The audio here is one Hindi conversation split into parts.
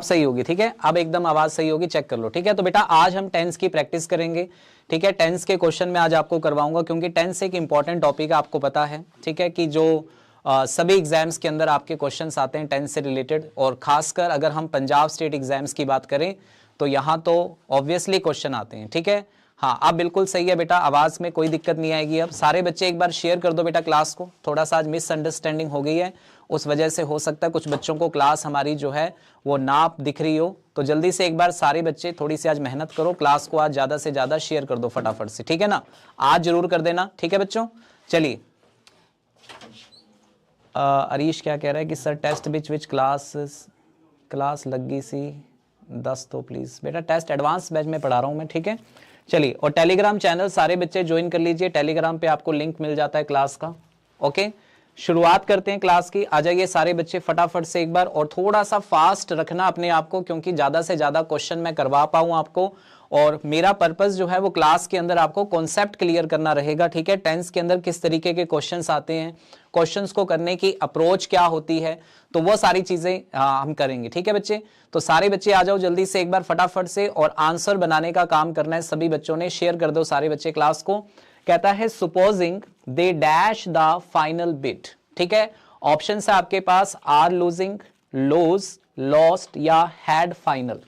सही होगी, ठीक है। अब एकदम आवाज सही होगी, चेक कर लो, ठीक है। तो बेटा आज हम टेंस की प्रैक्टिस करेंगे, ठीक है। टेंस के क्वेश्चन में आज आपको करवाऊंगा, क्योंकि टेंस एक इंपॉर्टेंट टॉपिक है, आपको पता है, ठीक है, कि जो सभी एग्जाम्स के अंदर आपके क्वेश्चंस आते हैं टेंस से रिलेटेड। और खासकर अगर हम पंजाब स्टेट एग्जाम्स की बात करें तो यहाँ तो ऑब्वियसली क्वेश्चन आते हैं, ठीक है। हाँ, अब बिल्कुल सही है बेटा, आवाज में कोई दिक्कत नहीं आएगी। अब सारे बच्चे एक बार शेयर कर दो बेटा क्लास को, थोड़ा सा आज मिसअंडरस्टैंडिंग हो गई है, उस वजह से हो सकता है कुछ बच्चों को क्लास हमारी जो है वो ना दिख रही हो। तो जल्दी से एक बार सारे बच्चे थोड़ी सी आज मेहनत करो, क्लास को आज ज्यादा से ज्यादा शेयर कर दो फटाफट से, ठीक है ना। आज जरूर कर देना, ठीक है बच्चों। चलिए, अरीश क्या कह रहा है कि सर टेस्ट विच क्लास लगी सी 10 तो प्लीज। बेटा टेस्ट एडवांस बैच में पढ़ा रहा हूं मैं, ठीक है। चलिए, और टेलीग्राम चैनल सारे बच्चे ज्वाइन कर लीजिए, टेलीग्राम पे आपको लिंक मिल जाता है क्लास का। ओके, शुरुआत करते हैं क्लास की। आ जाइए सारे बच्चे फटाफट से एक बार, और थोड़ा सा फास्ट रखना अपने आप को, क्योंकि ज्यादा से ज्यादा क्वेश्चन मैं करवा पाऊं आपको। और मेरा पर्पस जो है वो क्लास के अंदर आपको कॉन्सेप्ट क्लियर करना रहेगा, ठीक है। टेंस के अंदर किस तरीके के क्वेश्चंस आते हैं, क्वेश्चंस को करने की अप्रोच क्या होती है, तो वो सारी चीजें हम करेंगे, ठीक है बच्चे। तो सारे बच्चे आ जाओ जल्दी से एक बार फटाफट से, और आंसर बनाने का काम करना है सभी बच्चों ने। शेयर कर दो सारे बच्चे क्लास को। कहता है supposing they dash the final bit, ठीक है। ऑप्शन है आपके पास आर लूजिंग, लूज, लॉस्ट या हैड फाइनल।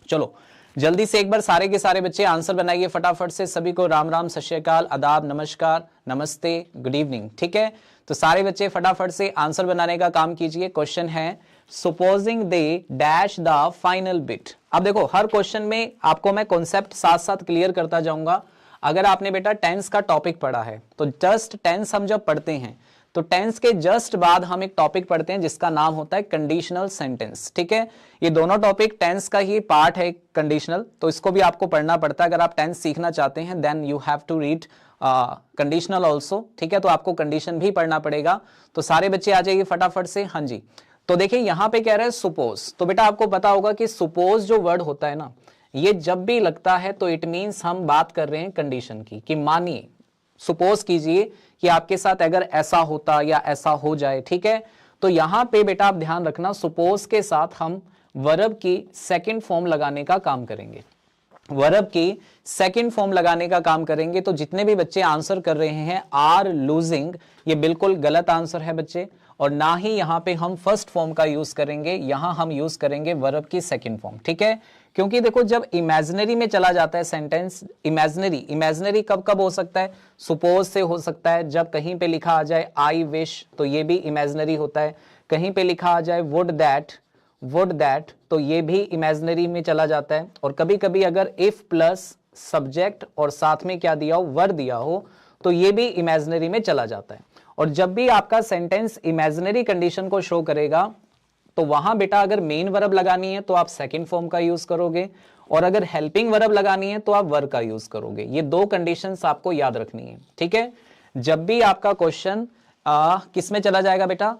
चलो जल्दी से एक बार सारे के सारे बच्चे आंसर बनाइए फटाफट से। सभी को राम राम, सत श्री अकाल, आदाब, नमस्कार, नमस्ते, गुड इवनिंग, ठीक है। तो सारे बच्चे फटाफट से आंसर बनाने का काम कीजिए। क्वेश्चन है supposing they dash the final bit. अब देखो हर क्वेश्चन में आपको मैं कॉन्सेप्ट साथ साथ क्लियर करता जाऊंगा। अगर आपने बेटा टेंस का टॉपिक पढ़ा है तो जस्ट टेंस हम जब पढ़ते हैं तो टेंस के जस्ट बाद हम एक टॉपिक पढ़ते हैं जिसका नाम होता है कंडीशनल सेंटेंस, ठीक है। ये दोनों टॉपिक टेंस का ही पार्ट है कंडीशनल, तो इसको भी आपको पढ़ना पड़ता है। अगर आप टेंस सीखना चाहते हैं then you have to read conditional also, ठीक है। तो आपको कंडीशन भी पढ़ना पड़ेगा। तो सारे बच्चे आ जाइए फटाफट से। हाँ जी, तो देखिए यहां पे कह रहे हैं सुपोज। तो बेटा आपको पता होगा कि सुपोज जो वर्ड होता है ना, ये जब भी लगता है तो इट मीन्स हम बात कर रहे हैं कंडीशन की, कि मानिए, सुपोज कीजिए कि आपके साथ अगर ऐसा होता या ऐसा हो जाए, ठीक है। तो यहां पे बेटा आप ध्यान रखना, सुपोज के साथ हम वर्ब की सेकंड फॉर्म लगाने का काम करेंगे, वर्ब की सेकंड फॉर्म लगाने का काम करेंगे। तो जितने भी बच्चे आंसर कर रहे हैं आर लूजिंग, ये बिल्कुल गलत आंसर है बच्चे। और ना ही यहां पे हम फर्स्ट फॉर्म का यूज करेंगे, यहां हम यूज करेंगे वर्ब की सेकंड फॉर्म, ठीक है। क्योंकि देखो जब इमेजिनरी में चला जाता है सेंटेंस, इमेजिनरी कब कब हो सकता है, सुपोज से हो सकता है। जब कहीं पे लिखा आ जाए आई विश तो ये भी इमेजिनरी होता है। कहीं पे लिखा आ जाए वुड दैट तो ये भी इमेजिनरी में चला जाता है। और कभी कभी अगर इफ प्लस सब्जेक्ट और साथ में क्या दिया हो, वर दिया हो, तो ये भी इमेजिनरी में चला जाता है। और जब भी आपका सेंटेंस इमेजिनरी कंडीशन को शो करेगा तो वहां बेटा अगर मेन वर्ब लगानी है तो आप सेकंड फॉर्म का यूज करोगे, और अगर हेल्पिंग वर्ब लगानी है तो आप वर्ब का यूज करोगे। ये दो कंडीशंस आपको याद रखनी है, ठीक है। जब भी आपका क्वेश्चन किस में चला जाएगा बेटा,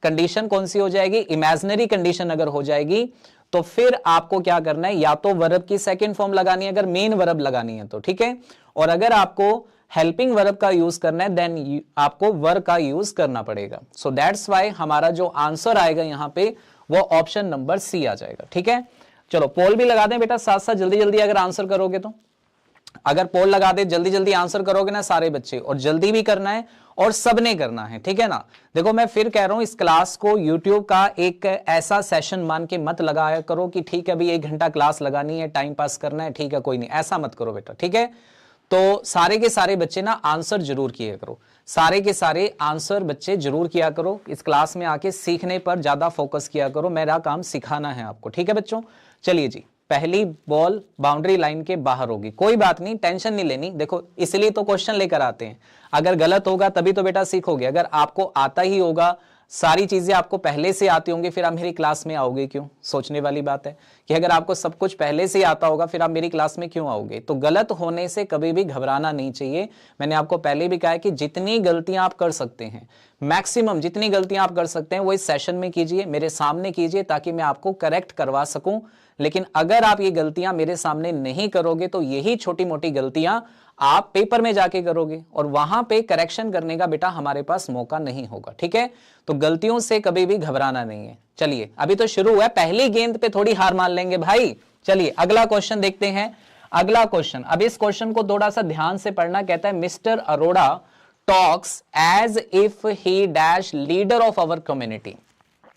कंडीशन कौन सी हो जाएगी, इमेजिनरी कंडीशन अगर हो जाएगी तो फिर आपको क्या करना है, या तो वर्ब की सेकंड फॉर्म लगानी है अगर मेन वर्ब लगानी है तो, ठीक है। और अगर आपको हेल्पिंग वर्ब का यूज करना है देन आपको वर्ब का यूज करना पड़ेगा। सो दैट्स व्हाई हमारा जो आंसर आएगा यहां पे वो ऑप्शन नंबर सी आ जाएगा, ठीक है। चलो पोल भी लगा दें बेटा साथ साथ, जल्दी जल्दी अगर आंसर करोगे तो। अगर पोल लगा दे जल्दी जल्दी आंसर करोगे ना सारे बच्चे, और जल्दी भी करना है और सबने करना है, ठीक है ना। देखो मैं फिर कह रहा हूं, इस क्लास को YouTube का एक ऐसा सेशन मान के मत लगाया करो कि ठीक है अभी 1 घंटा क्लास लगानी है, टाइम पास करना है, ठीक है कोई नहीं, ऐसा मत करो बेटा, ठीक है। तो सारे के सारे बच्चे ना आंसर जरूर किया करो, सारे के सारे आंसर बच्चे जरूर किया करो। इस क्लास में आके सीखने पर ज्यादा फोकस किया करो, मेरा काम सिखाना है आपको, ठीक है बच्चों। चलिए जी, पहली बॉल बाउंड्री लाइन के बाहर होगी, कोई बात नहीं, टेंशन नहीं लेनी। देखो इसलिए तो क्वेश्चन लेकर आते हैं, अगर गलत होगा तभी तो बेटा सीखोगे। अगर आपको आता ही होगा, सारी चीजें आपको पहले से आती होंगी, फिर आप मेरी क्लास में आओगे क्यों, सोचने वाली बात है कि अगर आपको सब कुछ पहले से आता होगा फिर आप मेरी क्लास में क्यों आओगे। तो गलत होने से कभी भी घबराना नहीं चाहिए। मैंने आपको पहले भी कहा है कि जितनी गलतियां आप कर सकते हैं, मैक्सिमम जितनी गलतियां आप कर सकते हैं वो इस सेशन में कीजिए, मेरे सामने कीजिए, ताकि मैं आपको करेक्ट करवा सकूं। लेकिन अगर आप ये गलतियां मेरे सामने नहीं करोगे तो यही छोटी मोटी गलतियां आप पेपर में जाके करोगे और वहां पे करेक्शन करने का बेटा हमारे पास मौका नहीं होगा, ठीक है। तो गलतियों से कभी भी घबराना नहीं है। चलिए अभी तो शुरू हुआ है, पहली गेंद पे थोड़ी हार मान लेंगे भाई। चलिए अगला क्वेश्चन देखते हैं। अगला क्वेश्चन, अब इस क्वेश्चन को थोड़ा सा ध्यान से पढ़ना। कहता है mister Arora talks as if he dash leader of our community.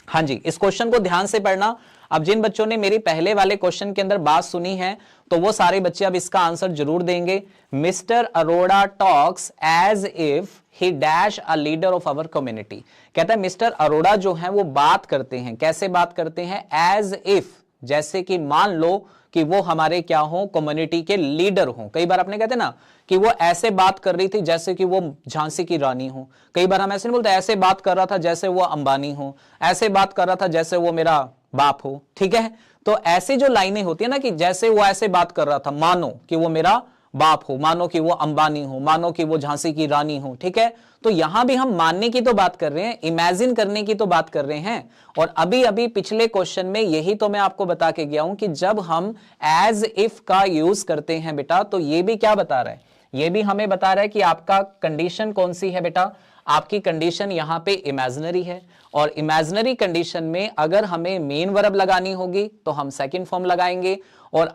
हाँ जी, इस क्वेश्चन को ध्यान से पढ़ना। अब जिन बच्चों ने मेरी पहले वाले क्वेश्चन के अंदर बात सुनी है तो वो सारे बच्चे अब इसका आंसर जरूर देंगे। Mister Arora talks as if he dash a leader of our community. कहता है मिस्टर अरोड़ा जो है वो बात करते हैं, कैसे बात करते हैं? एज इफ, जैसे कि मान लो कि वो हमारे क्या हो, कम्युनिटी के लीडर हो। कई बार आपने कहते ना कि वो ऐसे बात कर रही थी जैसे कि वो झांसी की रानी हो। कई बार हम ऐसे नहीं बोलते ऐसे बात कर रहा था जैसे वो अंबानी हो, ऐसे बात कर रहा था जैसे वो मेरा बाप हो, ठीक है। तो ऐसी जो लाइनें होती है ना कि जैसे वो ऐसे बात कर रहा था, मानो कि वो मेरा बाप हो, मानो कि वो अंबानी हो, मानो कि वो झांसी की रानी हो, ठीक है। तो यहां भी हम मानने की तो बात कर रहे हैं, इमेजिन करने की तो बात कर रहे हैं। और अभी अभी पिछले क्वेश्चन में यही तो मैं आपको बता के गया हूं कि जब हम एज इफ का यूज करते हैं बेटा, तो ये भी क्या बता रहा है? ये भी हमें बता रहा है कि आपका कंडीशन कौन सी है बेटा? आपकी कंडीशन यहां पे इमेजिनरी है। और इमेजिनरी कंडीशन में अगर हमें मेन वर्ब लगानी होगी तो हम सेकंड फॉर्म लगाएंगे, और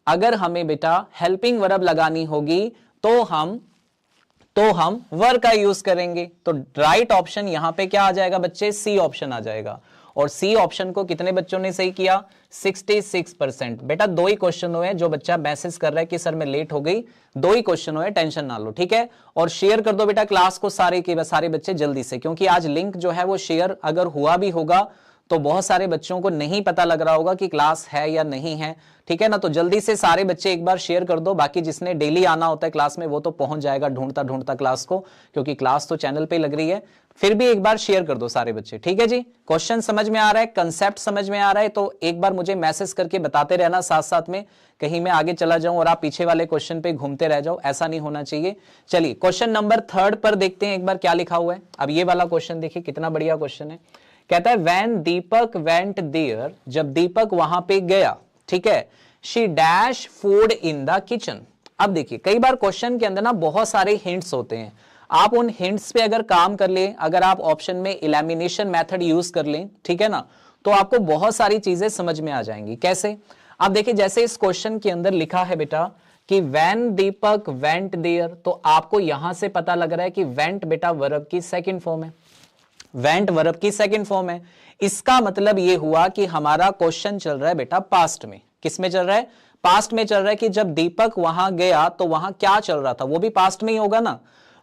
अगर हमें बेटा हेल्पिंग वर्ब लगानी होगी तो हम वर का यूज करेंगे। तो राइट ऑप्शन यहां पे क्या आ जाएगा बच्चे? सी ऑप्शन आ जाएगा। और सी ऑप्शन को कितने बच्चों ने सही किया? 66%। बेटा दो ही क्वेश्चन हुए, जो बच्चा मैसेज कर रहा है कि सर मैं लेट हो गई, दो ही क्वेश्चन हुए, टेंशन ना लो, ठीक है। और शेयर कर दो बेटा क्लास को सारे के सारे बच्चे जल्दी से, क्योंकि आज लिंक जो है वो शेयर अगर हुआ भी होगा तो बहुत सारे बच्चों को नहीं पता लग रहा होगा कि क्लास है या नहीं है, ठीक है ना। तो जल्दी से सारे बच्चे एक बार शेयर कर दो। बाकी जिसने डेली आना होता है क्लास में वो तो पहुंच जाएगा ढूंढता ढूंढता क्लास को, क्योंकि क्लास तो चैनल पे लग रही है। फिर भी एक बार शेयर कर दो सारे बच्चे, ठीक है जी। क्वेश्चन समझ में आ रहा है, कंसेप्ट समझ में आ रहा है, तो एक बार मुझे मैसेज करके बताते रहना साथ साथ में, कहीं मैं आगे चला जाऊं और आप पीछे वाले क्वेश्चन पे घूमते रह जाओ, ऐसा नहीं होना चाहिए। चलिए क्वेश्चन नंबर 3 पर देखते हैं एक बार क्या लिखा हुआ है। अब ये वाला क्वेश्चन देखिए कितना बढ़िया क्वेश्चन है। कहता है व्हेन दीपक वेंट देयर, जब दीपक वहां पे गया, ठीक है, she dash food in the kitchen. अब देखिए कई बार क्वेश्चन के अंदर ना बहुत सारे हिंट्स होते हैं, आप उन हिंट्स पे अगर काम कर ले, अगर आप ऑप्शन में इलिमिनेशन मेथड यूज कर लें, ठीक है ना, तो आपको बहुत सारी चीजें समझ में आ जाएंगी। कैसे? आप देखिए जैसे इस क्वेश्चन के अंदर लिखा है बेटा कि व्हेन दीपक वेंट देयर, तो आपको यहां से पता लग रहा है कि वेंट बेटा वर्ब की सेकंड फॉर्म है, वेंट वर्ब की सेकंड फॉर्म है। इसका मतलब यह हुआ कि हमारा क्वेश्चन चल रहा है बेटा पास्ट में। किस में चल रहा है? पास्ट में चल रहा है कि जब दीपक वहां गया तो वहां क्या चल रहा था, वो भी पास्ट में ही होगा ना।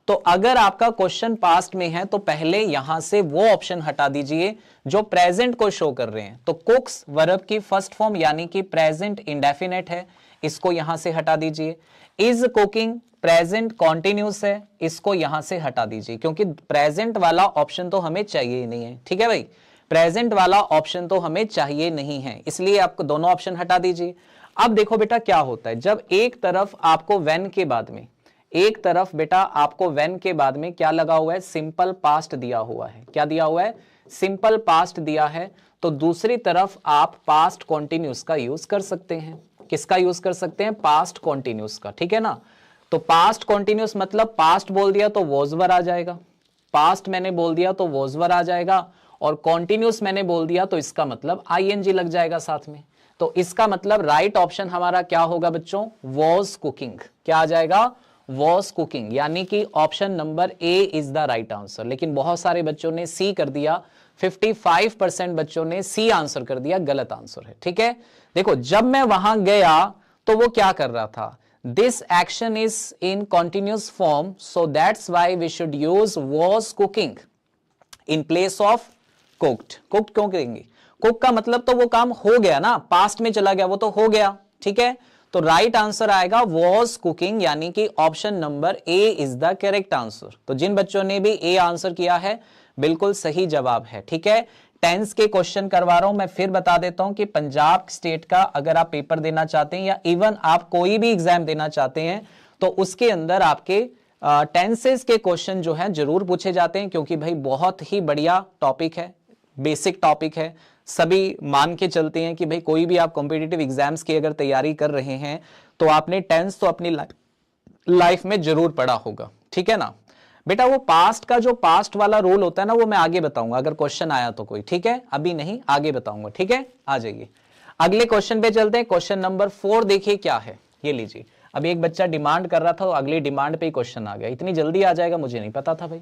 तो अगर आपका क्वेश्चन पास्ट में है तो पहले यहां से वो ऑप्शन हटा दीजिए जो प्रेजेंट को शो कर रहे हैं। तो कुक्स वर्ब की फर्स्ट फॉर्म यानी कि प्रेजेंट इंडेफिनेट है, इसको यहां से हटा दीजिए। इज कुकिंग प्रेजेंट कॉन्टिन्यूस है, इसको यहां से हटा दीजिए, क्योंकि प्रेजेंट वाला ऑप्शन तो हमें चाहिए ही नहीं है, ठीक है भाई। प्रेजेंट वाला ऑप्शन तो हमें चाहिए नहीं है, इसलिए आपको दोनों ऑप्शन हटा दीजिए। अब देखो बेटा क्या होता है, जब एक तरफ आपको व्हेन के बाद में, एक तरफ बेटा आपको व्हेन के बाद में क्या लगा हुआ है? सिंपल पास्ट दिया हुआ है। क्या दिया हुआ है? सिंपल पास्ट दिया है। तो दूसरी तरफ आप पास्ट कॉन्टिन्यूस का यूज कर सकते हैं। किसका यूज कर सकते हैं? पास्ट कॉन्टिन्यूस का, ठीक है ना। तो पास्ट कॉन्टिन्यूस मतलब पास्ट बोल दिया तो वॉज वर आ जाएगा, पास्ट मैंने बोल दिया तो वॉज वर आ जाएगा, और कॉन्टिन्यूस मैंने बोल दिया तो इसका मतलब आईएनजी लग जाएगा साथ में। तो इसका मतलब राइट ऑप्शन हमारा क्या होगा बच्चों? Was cooking. क्या आ जाएगा? वॉज कुकिंग, यानी कि option number A is the right answer. लेकिन बहुत सारे बच्चों ने सी कर दिया, 55% बच्चों ने सी आंसर कर दिया, गलत आंसर है, ठीक है। देखो जब मैं वहां गया तो वो क्या कर रहा था? This action is in continuous form, so that's why we should use was cooking in place of cooked. Cooked क्यों करेंगे? कुक का मतलब तो वो काम हो गया ना, पास्ट में चला गया, वो तो हो गया, ठीक है। तो राइट आंसर आएगा वॉज कुकिंग, यानी कि option number A is the correct answer. तो जिन बच्चों ने भी ए आंसर किया है बिल्कुल सही जवाब है, ठीक है। टेंस के क्वेश्चन करवा रहा हूं, मैं फिर बता देता हूं कि पंजाब स्टेट का अगर आप पेपर देना चाहते हैं या इवन आप कोई भी एग्जाम देना चाहते हैं तो उसके अंदर आपके टेंसेस के क्वेश्चन जो है जरूर पूछे जाते हैं, क्योंकि भाई बहुत ही बढ़िया टॉपिक है, बेसिक टॉपिक है। सभी मान के चलते हैं कि भाई कोई भी आप कॉम्पिटिटिव एग्जाम्स की अगर तैयारी कर रहे हैं तो आपने टेंस तो अपनी लाइफ में जरूर पढ़ा होगा, ठीक है ना बेटा। वो पास्ट का जो पास्ट वाला रूल होता है ना, वो मैं आगे बताऊंगा अगर क्वेश्चन आया तो कोई, ठीक है, अभी नहीं आगे बताऊंगा, ठीक है। आ जाइए अगले क्वेश्चन पे चलते हैं। क्वेश्चन नंबर 4 देखिए क्या है, ये लीजिए। अभी एक बच्चा डिमांड कर रहा था, तो अगली डिमांड पे ही क्वेश्चन आ गया। इतनी जल्दी आ जाएगा मुझे नहीं पता था भाई।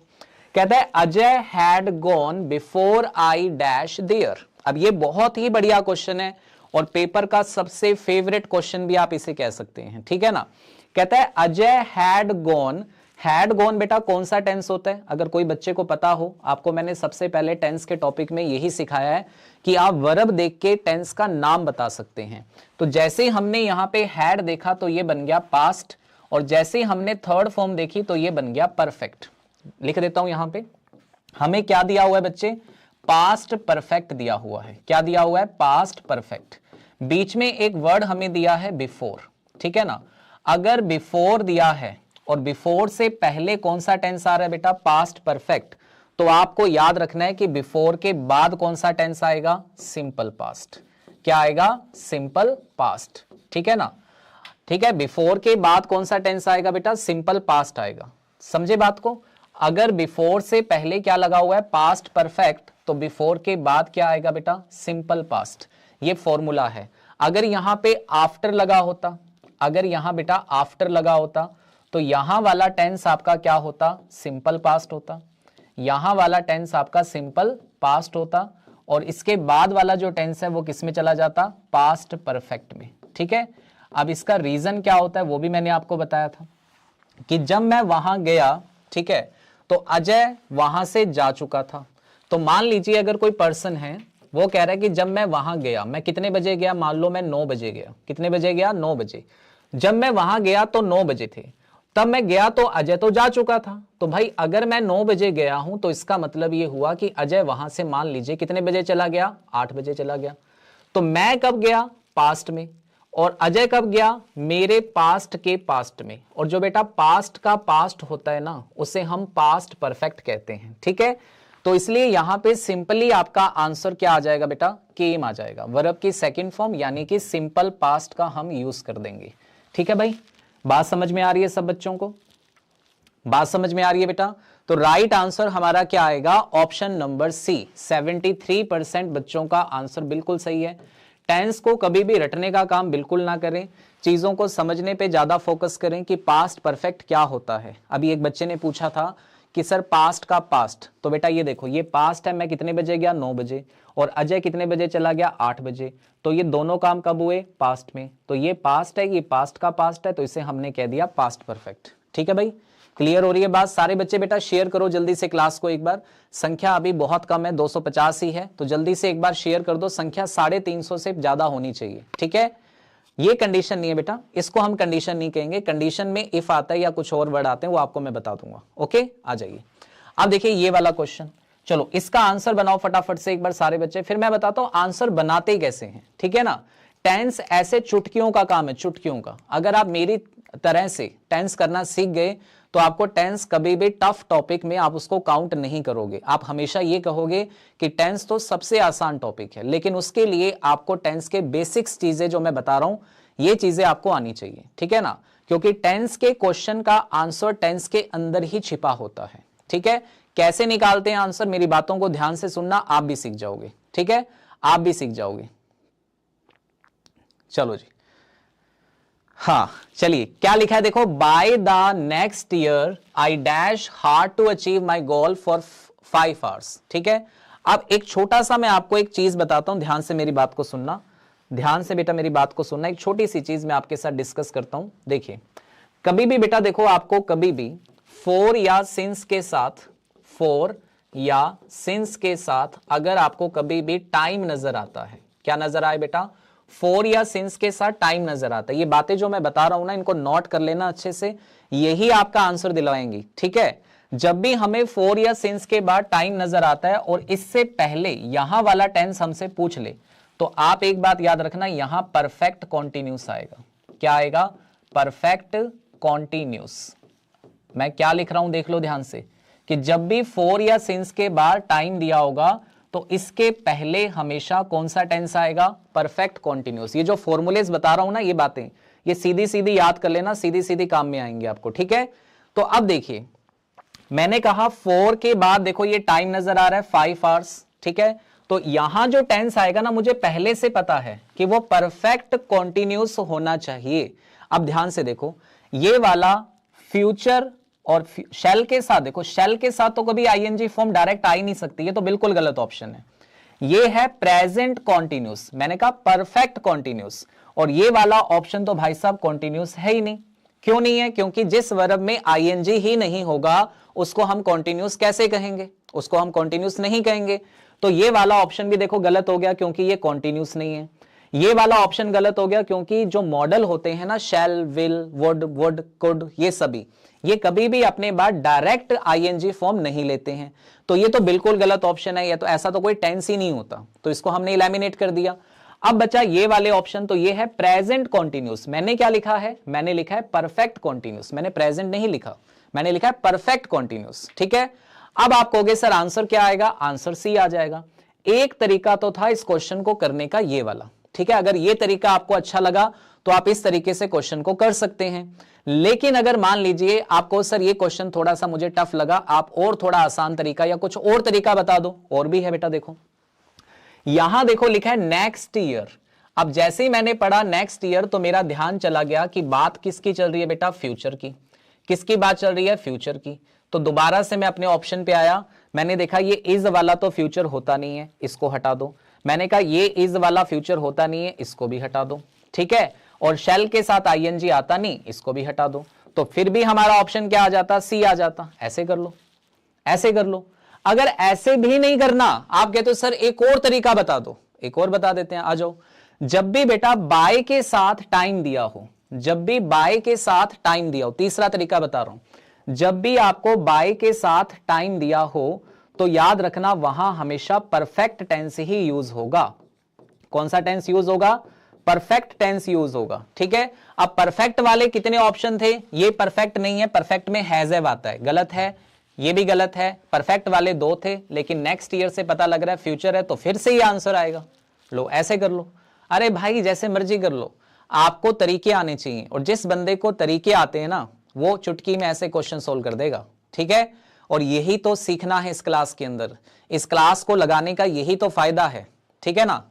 कहता है Ajay had gone before I dash there. अब ये बहुत ही बढ़िया क्वेश्चन है और पेपर का सबसे फेवरेट क्वेश्चन भी आप इसे कह सकते हैं, ठीक है ना। कहता है Ajay had gone. Had gone बेटा कौन सा टेंस होता है, अगर कोई बच्चे को पता हो। आपको मैंने सबसे पहले टेंस के टॉपिक में यही सिखाया है कि आप वर्ब देख के टेंस का नाम बता सकते हैं। तो जैसे ही हमने यहाँ पे हैड देखा तो ये बन गया पास्ट, और जैसे ही हमने थर्ड फॉर्म देखी तो ये बन गया परफेक्ट। लिख देता हूं यहां पे, हमें क्या दिया हुआ है बच्चे, पास्ट परफेक्ट दिया हुआ है। क्या दिया हुआ है, पास्ट परफेक्ट। बीच में एक वर्ड हमें दिया है बिफोर, ठीक है ना। अगर बिफोर दिया है और बिफोर से पहले कौन सा टेंस आ रहा है बेटा, पास्ट परफेक्ट, तो आपको याद रखना है कि बिफोर के बाद कौन सा टेंस आएगा, सिंपल पास्ट। क्या आएगा, सिंपल पास्ट, ठीक है ना। ठीक है, बिफोर के बाद कौन सा टेंस आएगा बेटा, सिंपल पास्ट आएगा। समझे बात को। अगर बिफोर से पहले क्या लगा हुआ है, पास्ट परफेक्ट, तो बिफोर के बाद क्या आएगा बेटा, सिंपल पास्ट। ये फॉर्मूला है। अगर यहां पे आफ्टर लगा होता, अगर यहां बेटा आफ्टर लगा होता, तो यहां वाला टेंस आपका क्या होता, सिंपल पास्ट होता। यहां वाला टेंस आपका सिंपल पास्ट होता, और इसके बाद वाला जो टेंस है वो किस में चला जाता, पास्ट परफेक्ट में, ठीक है। अब इसका रीजन क्या होता है वो भी मैंने आपको बताया था कि जब मैं वहां गया, ठीक है, तो अजय वहां से जा चुका था। तो मान लीजिए अगर कोई पर्सन है, वो कह रहा है कि जब मैं वहां गया, मैं कितने बजे गया, मान लो मैं 9 बजे गया। कितने बजे गया, 9 बजे। जब मैं वहां गया तो 9 बजे थे, तब मैं गया तो अजय तो जा चुका था। तो भाई अगर मैं 9 बजे गया हूं तो इसका मतलब ये हुआ कि अजय वहां से मान लीजिए कितने बजे चला गया, 8 बजे चला गया। तो मैं कब गया, पास्ट में, और अजय कब गया, मेरे पास्ट के पास्ट में। और जो बेटा पास्ट का पास्ट होता है ना, उसे हम पास्ट परफेक्ट कहते हैं, ठीक है। तो इसलिए यहां पे सिंपली आपका आंसर क्या आ जाएगा बेटा, केम आ जाएगा। वर्ब की सेकंड फॉर्म यानी कि सिंपल पास्ट का हम यूज कर देंगे, ठीक है भाई। बात समझ में आ रही है सब बच्चों को, बात समझ में आ रही है बेटा। तो राइट आंसर हमारा क्या आएगा, ऑप्शन नंबर सी। 73% बच्चों का आंसर बिल्कुल सही है। टेंस को कभी भी रटने का काम बिल्कुल ना करें, चीजों को समझने पे ज्यादा फोकस करें कि पास्ट परफेक्ट क्या होता है। अभी एक बच्चे ने पूछा था कि सर पास्ट का पास्ट, तो बेटा ये देखो, ये पास्ट है, मैं कितने बजे गया, 9 बजे, और अजय कितने बजे चला गया, 8 बजे। तो ये दोनों काम कब हुए, पास्ट में। तो ये पास्ट है, ये पास्ट का पास्ट है, तो इसे हमने कह दिया पास्ट परफेक्ट, ठीक है भाई। क्लियर हो रही है बात। सारे बच्चे बेटा शेयर करो जल्दी से क्लास को एक बार। संख्या अभी बहुत कम है, 250 ही है, तो जल्दी से एक बार शेयर कर दो। संख्या 350 से ज्यादा होनी चाहिए, ठीक है। ये कंडीशन नहीं है बेटा, इसको हम कंडीशन नहीं कहेंगे। कंडीशन में इफ आता है या कुछ और वर्ड आते हैं वो आपको मैं बता दूंगा, ओके। आ जाइए अब देखिए ये वाला क्वेश्चन। चलो इसका आंसर बनाओ फटाफट से एक बार सारे बच्चे, फिर मैं बताता हूं आंसर बनाते कैसे हैं, ठीक है ना। टेंस ऐसे चुटकियों का काम है, चुटकियों का। अगर आप मेरी तरह से टेंस करना सीख गए तो आपको टेंस कभी भी टफ टॉपिक में आप उसको काउंट नहीं करोगे। आप हमेशा ये कहोगे कि टेंस तो सबसे आसान टॉपिक है, लेकिन उसके लिए आपको टेंस के बेसिक्स चीजें जो मैं बता रहा हूं, ये चीजें आपको आनी चाहिए, ठीक है ना। क्योंकि टेंस के क्वेश्चन का आंसर टेंस के अंदर ही छिपा होता है, ठीक है। कैसे निकालते हैं आंसर, मेरी बातों को ध्यान से सुनना, आप भी सीख जाओगे, ठीक है, आप भी सीख जाओगे। चलो जी, हाँ चलिए क्या लिखा है देखो, by the next year I dash hard to achieve my goal for 5 hours, ठीक है। अब एक छोटा सा मैं आपको एक चीज बताता हूं, ध्यान से मेरी बात को सुनना, ध्यान से बेटा मेरी बात को सुनना। एक छोटी सी चीज मैं आपके साथ डिस्कस करता हूं। देखिए कभी भी बेटा देखो, आपको कभी भी फॉर या सिंस के साथ, फॉर या सिंस के साथ अगर आपको कभी भी टाइम नजर आता है, क्या नजर आए बेटा, फॉर या सिंस के साथ टाइम नजर आता है। ये बातें जो मैं बता रहा हूं ना, इनको नोट कर लेना अच्छे से, यही आपका आंसर दिलवाएंगी, ठीक है। जब भी हमें फॉर या सिंस के बाद टाइम नजर आता है और इससे पहले यहां वाला टेंस हमसे पूछ ले, तो आप एक बात याद रखना, यहां परफेक्ट कॉन्टिन्यूस आएगा। क्या आएगा, परफेक्ट कॉन्टिन्यूस। मैं क्या लिख रहा हूं देख लो ध्यान से, कि जब भी फॉर या सिंस के बाद टाइम दिया होगा तो इसके पहले हमेशा कौन सा टेंस आएगा, परफेक्ट कॉन्टिन्यूस। ये जो फॉर्मूलेस बता रहा हूं ना, ये बातें, ये सीधी सीधी याद कर लेना, सीधी सीधी काम में आएंगे आपको, ठीक है। तो अब देखिए मैंने कहा 4 के बाद देखो ये टाइम नजर आ रहा है 5 आवर्स, ठीक है। तो यहां जो टेंस आएगा ना, मुझे पहले से पता है कि वो परफेक्ट कॉन्टिन्यूस होना चाहिए। अब ध्यान से देखो, ये वाला फ्यूचर और शेल के साथ, देखो शेल के साथ तो कभी आईएनजी फॉर्म डायरेक्ट आ ही नहीं सकती, ये तो बिल्कुल गलत ऑप्शन है। ये है प्रेजेंट कॉन्टिन्यूस, मैंने कहा परफेक्ट कॉन्टिन्यूस, और ये वाला ऑप्शन तो भाई साहब कॉन्टिन्यूस है ही नहीं। क्यों नहीं है? क्योंकि जिस वर्ब में आईएनजी ही नहीं होगा उसको हम कॉन्टिन्यूस कैसे कहेंगे, उसको हम कॉन्टिन्यूस नहीं कहेंगे। तो ये वाला ऑप्शन भी देखो गलत हो गया क्योंकि ये कॉन्टिन्यूस नहीं है। ये वाला ऑप्शन गलत हो गया क्योंकि जो मॉडल होते हैं ना, शैल, विल, वुड, कुड, ये सभी, ये कभी भी अपने बाद डायरेक्ट आईएनजी फॉर्म नहीं लेते हैं। तो ये तो बिल्कुल गलत ऑप्शन है, ये तो ऐसा तो कोई टेंस ही नहीं होता, तो इसको हमने इलिमिनेट कर दिया। अब बचा ये वाले ऑप्शन, तो ये है प्रेजेंट कॉन्टिन्यूस। मैंने क्या लिखा है? मैंने लिखा है परफेक्ट कॉन्टिन्यूस, मैंने प्रेजेंट नहीं लिखा, मैंने लिखा है परफेक्ट कॉन्टिन्यूस, ठीक है। अब आप कहोगे सर आंसर क्या आएगा? आंसर सी आ जाएगा। एक तरीका तो था इस क्वेश्चन को करने का, ये वाला, ठीक है। अगर ये तरीका आपको अच्छा लगा तो आप इस तरीके से क्वेश्चन को कर सकते हैं। लेकिन अगर मान लीजिए आपको सर ये क्वेश्चन थोड़ा सा मुझे टफ लगा, आप और थोड़ा आसान तरीका या कुछ और तरीका बता दो, और भी है बेटा। देखो यहां देखो लिखा है नेक्स्ट ईयर। अब जैसे ही मैंने पढ़ा नेक्स्ट ईयर तो मेरा ध्यान चला गया कि बात किसकी चल रही है बेटा? फ्यूचर की। किसकी बात चल रही है? फ्यूचर की। तो दोबारा से मैं अपने ऑप्शन पे आया, मैंने देखा ये इज वाला तो फ्यूचर होता नहीं है, इसको हटा दो। मैंने कहा ये इज वाला फ्यूचर होता नहीं है, इसको भी हटा दो, ठीक है। और शेल के साथ आईएनजी आता नहीं, इसको भी हटा दो। तो फिर भी हमारा ऑप्शन क्या आ जाता? सी आ जाता। ऐसे कर लो, ऐसे कर लो। अगर ऐसे भी नहीं करना, आप कहते हो सर एक और तरीका बता दो, एक और बता देते हैं, आ जाओ। जब भी बेटा बाय के साथ टाइम दिया हो, जब भी बाय के साथ टाइम दिया हो, तीसरा तरीका बता रहा हूं, जब भी आपको बाय के साथ टाइम दिया हो तो याद रखना वहां हमेशा परफेक्ट टेंस ही यूज होगा। कौन सा टेंस यूज होगा? परफेक्ट टेंस यूज होगा, ठीक है। अब परफेक्ट वाले कितने ऑप्शन थे? ये परफेक्ट नहीं है, परफेक्ट में हैज हैव आता है, गलत है, ये भी गलत है। परफेक्ट वाले 2 थे, लेकिन नेक्स्ट ईयर से पता लग रहा है फ्यूचर है, तो फिर से ये आंसर आएगा। लो ऐसे कर लो। अरे भाई जैसे मर्जी कर लो, आपको तरीके आने चाहिए, और जिस बंदे को तरीके आते हैं ना, वो चुटकी में ऐसे क्वेश्चन सोल्व कर देगा, ठीक है। और यही तो सीखना है इस क्लास के अंदर, इस क्लास को लगाने का यही तो फायदा है, ठीक है ना।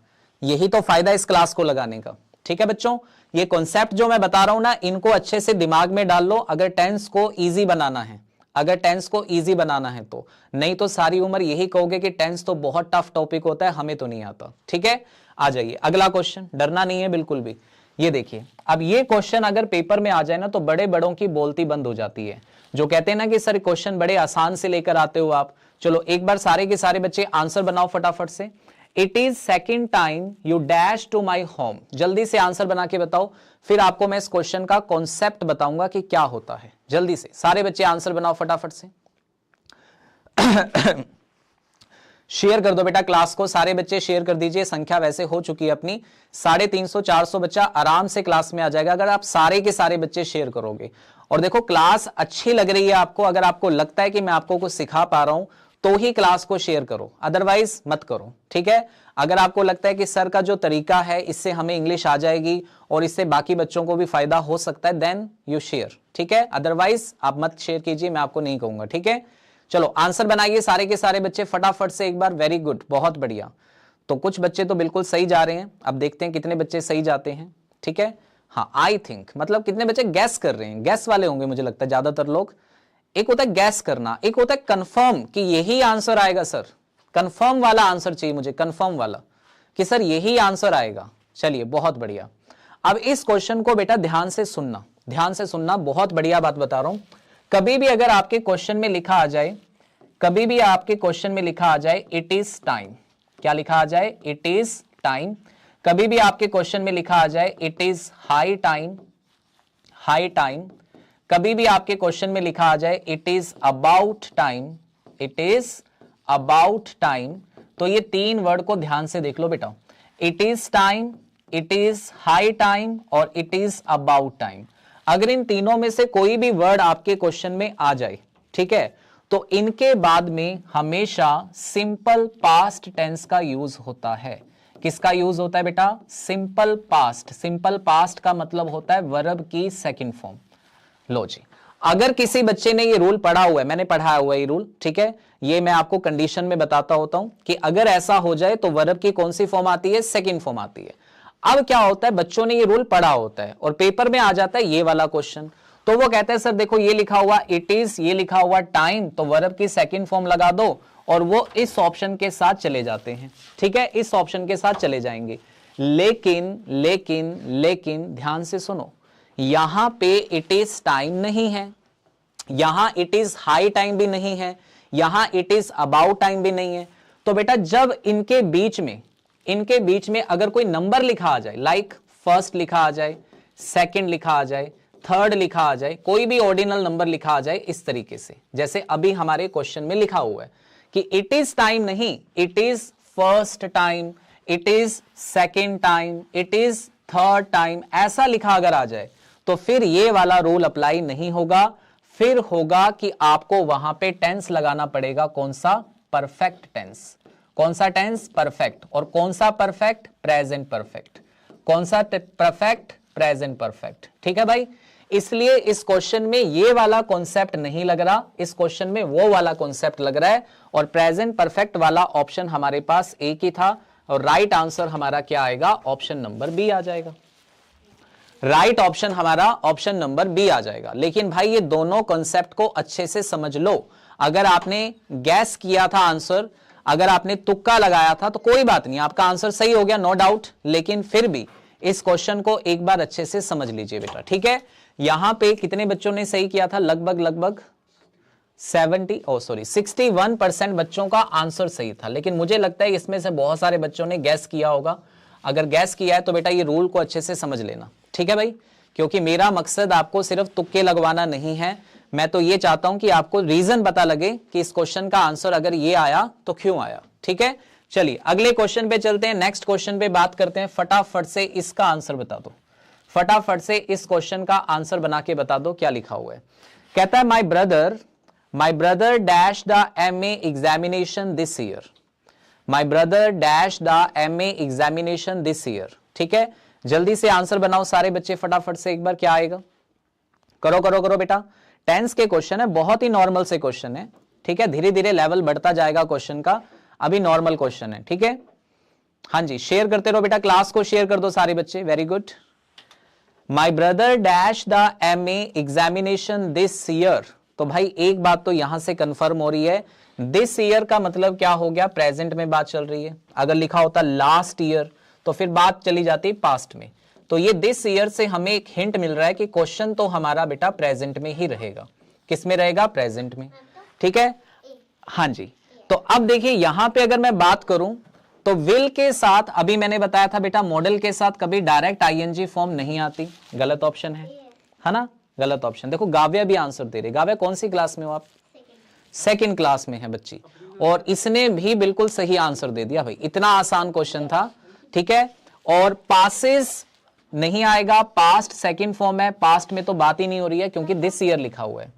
यही तो फायदा इस क्लास को लगाने का, ठीक है बच्चों। ये कॉन्सेप्ट जो मैं बता रहा हूं ना, इनको अच्छे से दिमाग में डाल लो, अगर टेंस को इजी बनाना है, अगर टेंस को इजी बनाना है तो। नहीं तो सारी उम्र यही कहोगे कि टेंस तो बहुत टफ टॉपिक होता है, हमें तो नहीं आता, ठीक है। आ जाइए अगला क्वेश्चन, डरना नहीं है बिल्कुल भी। ये देखिए, अब ये क्वेश्चन अगर पेपर में आ जाए ना तो बड़े बड़ों की बोलती बंद हो जाती है, जो कहते हैं ना कि सर क्वेश्चन बड़े आसान से लेकर आते हो आप। चलो एक बार सारे के सारे बच्चे आंसर बनाओ फटाफट से। It is second time you dash to my home, जल्दी से आंसर बना के बताओ, फिर आपको मैं इस क्वेश्चन का कॉन्सेप्ट बताऊंगा कि क्या होता है। जल्दी से सारे बच्चे आंसर बनाओ फटाफट से। शेयर कर दो बेटा क्लास को, सारे बच्चे शेयर कर दीजिए। संख्या वैसे हो चुकी है अपनी 350 400 बच्चा आराम से क्लास में आ जाएगा अगर आप सारे के सारे बच्चे शेयर करोगे। और देखो क्लास अच्छी लग रही है आपको, अगर आपको लगता है कि मैं आपको कुछ सिखा पा रहा हूं तो ही क्लास को शेयर करो, अदरवाइज मत करो, ठीक है। अगर आपको लगता है कि सर का जो तरीका है इससे हमें इंग्लिश आ जाएगी और इससे बाकी बच्चों को भी फायदा हो सकता है, देन यू शेयर, ठीक है। अदरवाइज आप मत शेयर कीजिए, मैं आपको नहीं कहूंगा, ठीक है। चलो आंसर बनाइए सारे के सारे बच्चे फटाफट से एक बार। वेरी गुड, बहुत बढ़िया। तो कुछ बच्चे तो बिल्कुल सही जा रहे हैं, अब देखते हैं कितने बच्चे सही जाते हैं, ठीक है। हाँ आई थिंक, मतलब कितने बच्चे गैस कर रहे हैं, गैस वाले होंगे मुझे लगता है ज्यादातर लोग। एक होता है गैस करना, एक होता है कंफर्म कि यही आंसर आएगा सर, कंफर्म वाला आंसर चाहिए मुझे, कंफर्म वाला कि सर यही आंसर आएगा। चलिए बहुत बढ़िया। अब इस क्वेश्चन को बेटा ध्यान से सुनना, ध्यान से सुनना, बहुत बढ़िया बात बता रहा हूं। कभी भी अगर आपके क्वेश्चन में लिखा आ जाए, कभी भी आपके क्वेश्चन में लिखा आ जाए इट इज टाइम, क्या लिखा आ जाए? It is time. कभी भी आपके क्वेश्चन में लिखा आ जाए it is high time, high time. कभी भी आपके क्वेश्चन में लिखा आ जाए it is about time, it is about time, तो ये 3 वर्ड को ध्यान से देख लो बेटा। It is time, it is high time और इट इज अबाउट टाइम। अगर इन तीनों में से कोई भी वर्ड आपके क्वेश्चन में आ जाए, ठीक है, तो इनके बाद में हमेशा सिंपल पास्ट टेंस का यूज होता है। किसका यूज होता है बेटा? Simple past. सिंपल पास्ट का मतलब होता है वर्ब की सेकंड फॉर्म। लो जी, अगर किसी बच्चे ने ये रूल पढ़ा हुआ है, मैंने पढ़ाया हुआ है ये रूल, ठीक है, ये मैं आपको कंडीशन में बताता होता हूं कि अगर ऐसा हो जाए तो वर्ब की कौन सी फॉर्म आती है? सेकंड फॉर्म आती है। अब क्या होता है, बच्चों ने ये रूल पढ़ा होता है और पेपर में आ जाता है ये वाला क्वेश्चन, तो वो कहते हैं सर देखो ये लिखा हुआ इट इज, ये लिखा हुआ टाइम, तो वर्ब की सेकंड फॉर्म लगा दो और वो इस ऑप्शन के साथ चले जाते हैं। ठीक है, इस ऑप्शन के साथ चले जाएंगे। लेकिन लेकिन लेकिन ध्यान से सुनो, यहां पे इट इज टाइम नहीं है, यहां इट इज हाई टाइम भी नहीं है, यहां इट इज अबाउट टाइम भी नहीं है। तो बेटा जब इनके बीच में अगर कोई नंबर लिखा आ जाए, लाइक फर्स्ट लिखा आ जाए, सेकंड लिखा आ जाए, थर्ड लिखा आ जाए, कोई भी ऑर्डिनल नंबर लिखा आ जाए इस तरीके से, जैसे अभी हमारे क्वेश्चन में लिखा हुआ है कि इट इज टाइम नहीं, it is first time, it is second time, it is third time, ऐसा लिखा अगर आ जाए तो फिर ये वाला रूल अप्लाई नहीं होगा। फिर होगा कि आपको वहां पे टेंस लगाना पड़ेगा, कौन सा? Perfect tense. कौन सा टेंस? परफेक्ट। और कौन सा परफेक्ट? Present perfect. कौन सा परफेक्ट? Present perfect. ठीक है भाई, इसलिए इस क्वेश्चन में ये वाला कॉन्सेप्ट नहीं लग रहा, इस क्वेश्चन में वो वाला कॉन्सेप्ट लग रहा है और प्रेजेंट परफेक्ट वाला ऑप्शन हमारे पास एक ही था और राइट आंसर हमारा क्या आएगा? ऑप्शन नंबर बी आ जाएगा। राइट ऑप्शन हमारा ऑप्शन नंबर बी आ जाएगा। लेकिन भाई ये दोनों कॉन्सेप्ट को अच्छे से समझ लो। अगर आपने गैस किया था आंसर, अगर आपने तुक्का लगाया था तो कोई बात नहीं, आपका आंसर सही हो गया, नो डाउट, लेकिन फिर भी इस क्वेश्चन को एक बार अच्छे से समझ लीजिए बेटा। ठीक है, यहां पे कितने बच्चों ने सही किया था? लगभग 61% बच्चों का आंसर सही था। लेकिन मुझे लगता है इसमें से बहुत सारे बच्चों ने गैस किया होगा। अगर गैस किया है तो बेटा ये रूल को अच्छे से समझ लेना, ठीक है भाई, क्योंकि मेरा मकसद आपको सिर्फ तुक्के लगवाना नहीं है। मैं तो ये चाहता हूं कि आपको रीजन पता लगे कि इस क्वेश्चन का आंसर अगर ये आया तो क्यों आया। ठीक है, चलिए अगले क्वेश्चन पे चलते हैं, नेक्स्ट क्वेश्चन पे बात करते हैं। फटाफट से इसका आंसर बता दो, फटाफट से इस क्वेश्चन का आंसर बना के बता दो क्या लिखा हुआ है। कहता है my brother dash the MA examination this year. My brother dash the MA examination this year. ठीक है, जल्दी से आंसर बनाओ सारे बच्चे फटाफट से, एक बार क्या आएगा? करो करो करो बेटा, टेंस के क्वेश्चन है, बहुत ही नॉर्मल से क्वेश्चन है। ठीक है, धीरे धीरे लेवल बढ़ता जाएगा क्वेश्चन का, अभी नॉर्मल क्वेश्चन है। ठीक है, हाँ जी, शेयर करते रहो बेटा, क्लास को शेयर कर दो सारे बच्चे, very good. My brother dash the MA examination this year. तो भाई एक बात तो यहां से कंफर्म हो रही है, दिस ईयर का मतलब क्या हो गया? प्रेजेंट में बात चल रही है। अगर लिखा होता लास्ट ईयर तो फिर बात चली जाती पास्ट में। तो ये दिस ईयर से हमें एक हिंट मिल रहा है कि क्वेश्चन तो हमारा बेटा प्रेजेंट में ही रहेगा। किस में रहेगा? प्रेजेंट में। ठीक है, हाँ जी। तो अब देखिए यहां पे अगर मैं बात करूं तो विल के साथ, अभी मैंने बताया था बेटा मॉडल के साथ कभी डायरेक्ट ING फॉर्म नहीं आती, गलत ऑप्शन है ना, गलत ऑप्शन। देखो गाव्या भी आंसर दे रही। गाव्या कौन सी क्लास में हो आप? सेकंड क्लास में है बच्ची, और इसने भी बिल्कुल सही आंसर दे दिया भाई, इतना आसान क्वेश्चन था। ठीक है, और पासेस नहीं आएगा, पास्ट सेकंड फॉर्म है, पास्ट में तो बात ही नहीं हो रही है क्योंकि दिस ईयर लिखा हुआ है।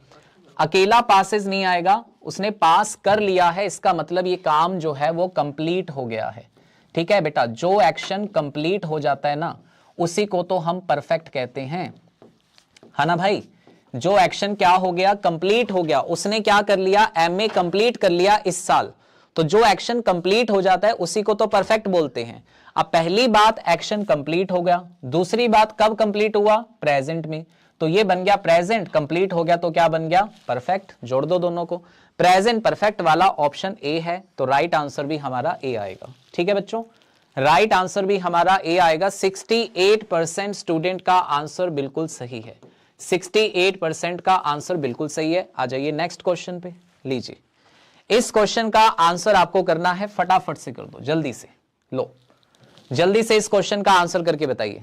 अकेला पासेस नहीं आएगा, उसने पास कर लिया है, इसका मतलब ये काम जो है वो कंप्लीट हो गया है। ठीक है बेटा, जो एक्शन कंप्लीट हो जाता है ना उसी को तो हम परफेक्ट कहते हैं, है ना भाई। जो एक्शन क्या हो गया? कंप्लीट हो गया। उसने क्या कर लिया? MA कंप्लीट कर लिया इस साल। तो जो एक्शन कंप्लीट हो जाता है उसी को तो परफेक्ट बोलते हैं। अब पहली बात एक्शन कंप्लीट हो गया, दूसरी बात कब कंप्लीट हुआ? प्रेजेंट में। तो ये बन गया प्रेजेंट, कंप्लीट हो गया तो क्या बन गया? परफेक्ट। जोड़ दो दोनों को, प्रेजेंट परफेक्ट वाला ऑप्शन ए है, तो राइट आंसर भी हमारा ए आएगा। ठीक है बच्चों, राइट आंसर भी हमारा ए आएगा। 68% स्टूडेंट का आंसर बिल्कुल सही है, 68% का आंसर बिल्कुल सही है। आ जाइए नेक्स्ट क्वेश्चन पे, लीजिए इस क्वेश्चन का आंसर आपको करना है, फटाफट से कर दो, जल्दी से। लो जल्दी से इस क्वेश्चन का आंसर करके बताइए।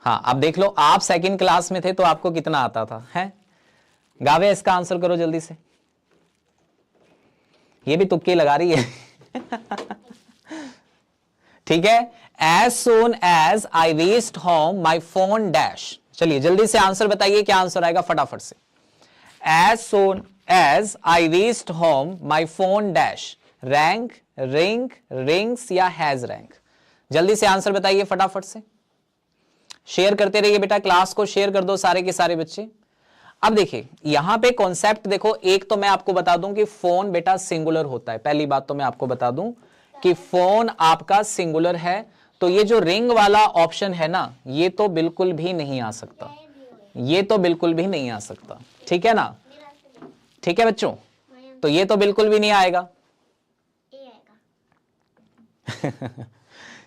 हाँ, अब देख लो, आप सेकंड क्लास में थे तो आपको कितना आता था, है? गावे इसका आंसर करो जल्दी से। ये भी तुक्के लगा रही है। ठीक है, as soon as I reached home my phone dash। चलिए जल्दी से आंसर बताइए, क्या आंसर आएगा फटाफट से। as soon as I reached home my phone dash rang, ring, rings या हैज रैंक। जल्दी से आंसर बताइए फटाफट से, शेयर करते रहिए बेटा, क्लास को शेयर कर दो सारे के सारे बच्चे। अब देखिए यहां पे कॉन्सेप्ट देखो, एक तो मैं आपको बता दूं कि फोन बेटा सिंगुलर होता है, पहली बात तो मैं आपको बता दूं कि फोन आपका सिंगुलर है, तो ये जो रिंग वाला ऑप्शन है ना, ये तो बिल्कुल भी नहीं आ सकता, ये तो बिल्कुल भी नहीं आ सकता, ठीक है ना, ठीक है बच्चों, तो ये तो बिल्कुल भी नहीं आएगा।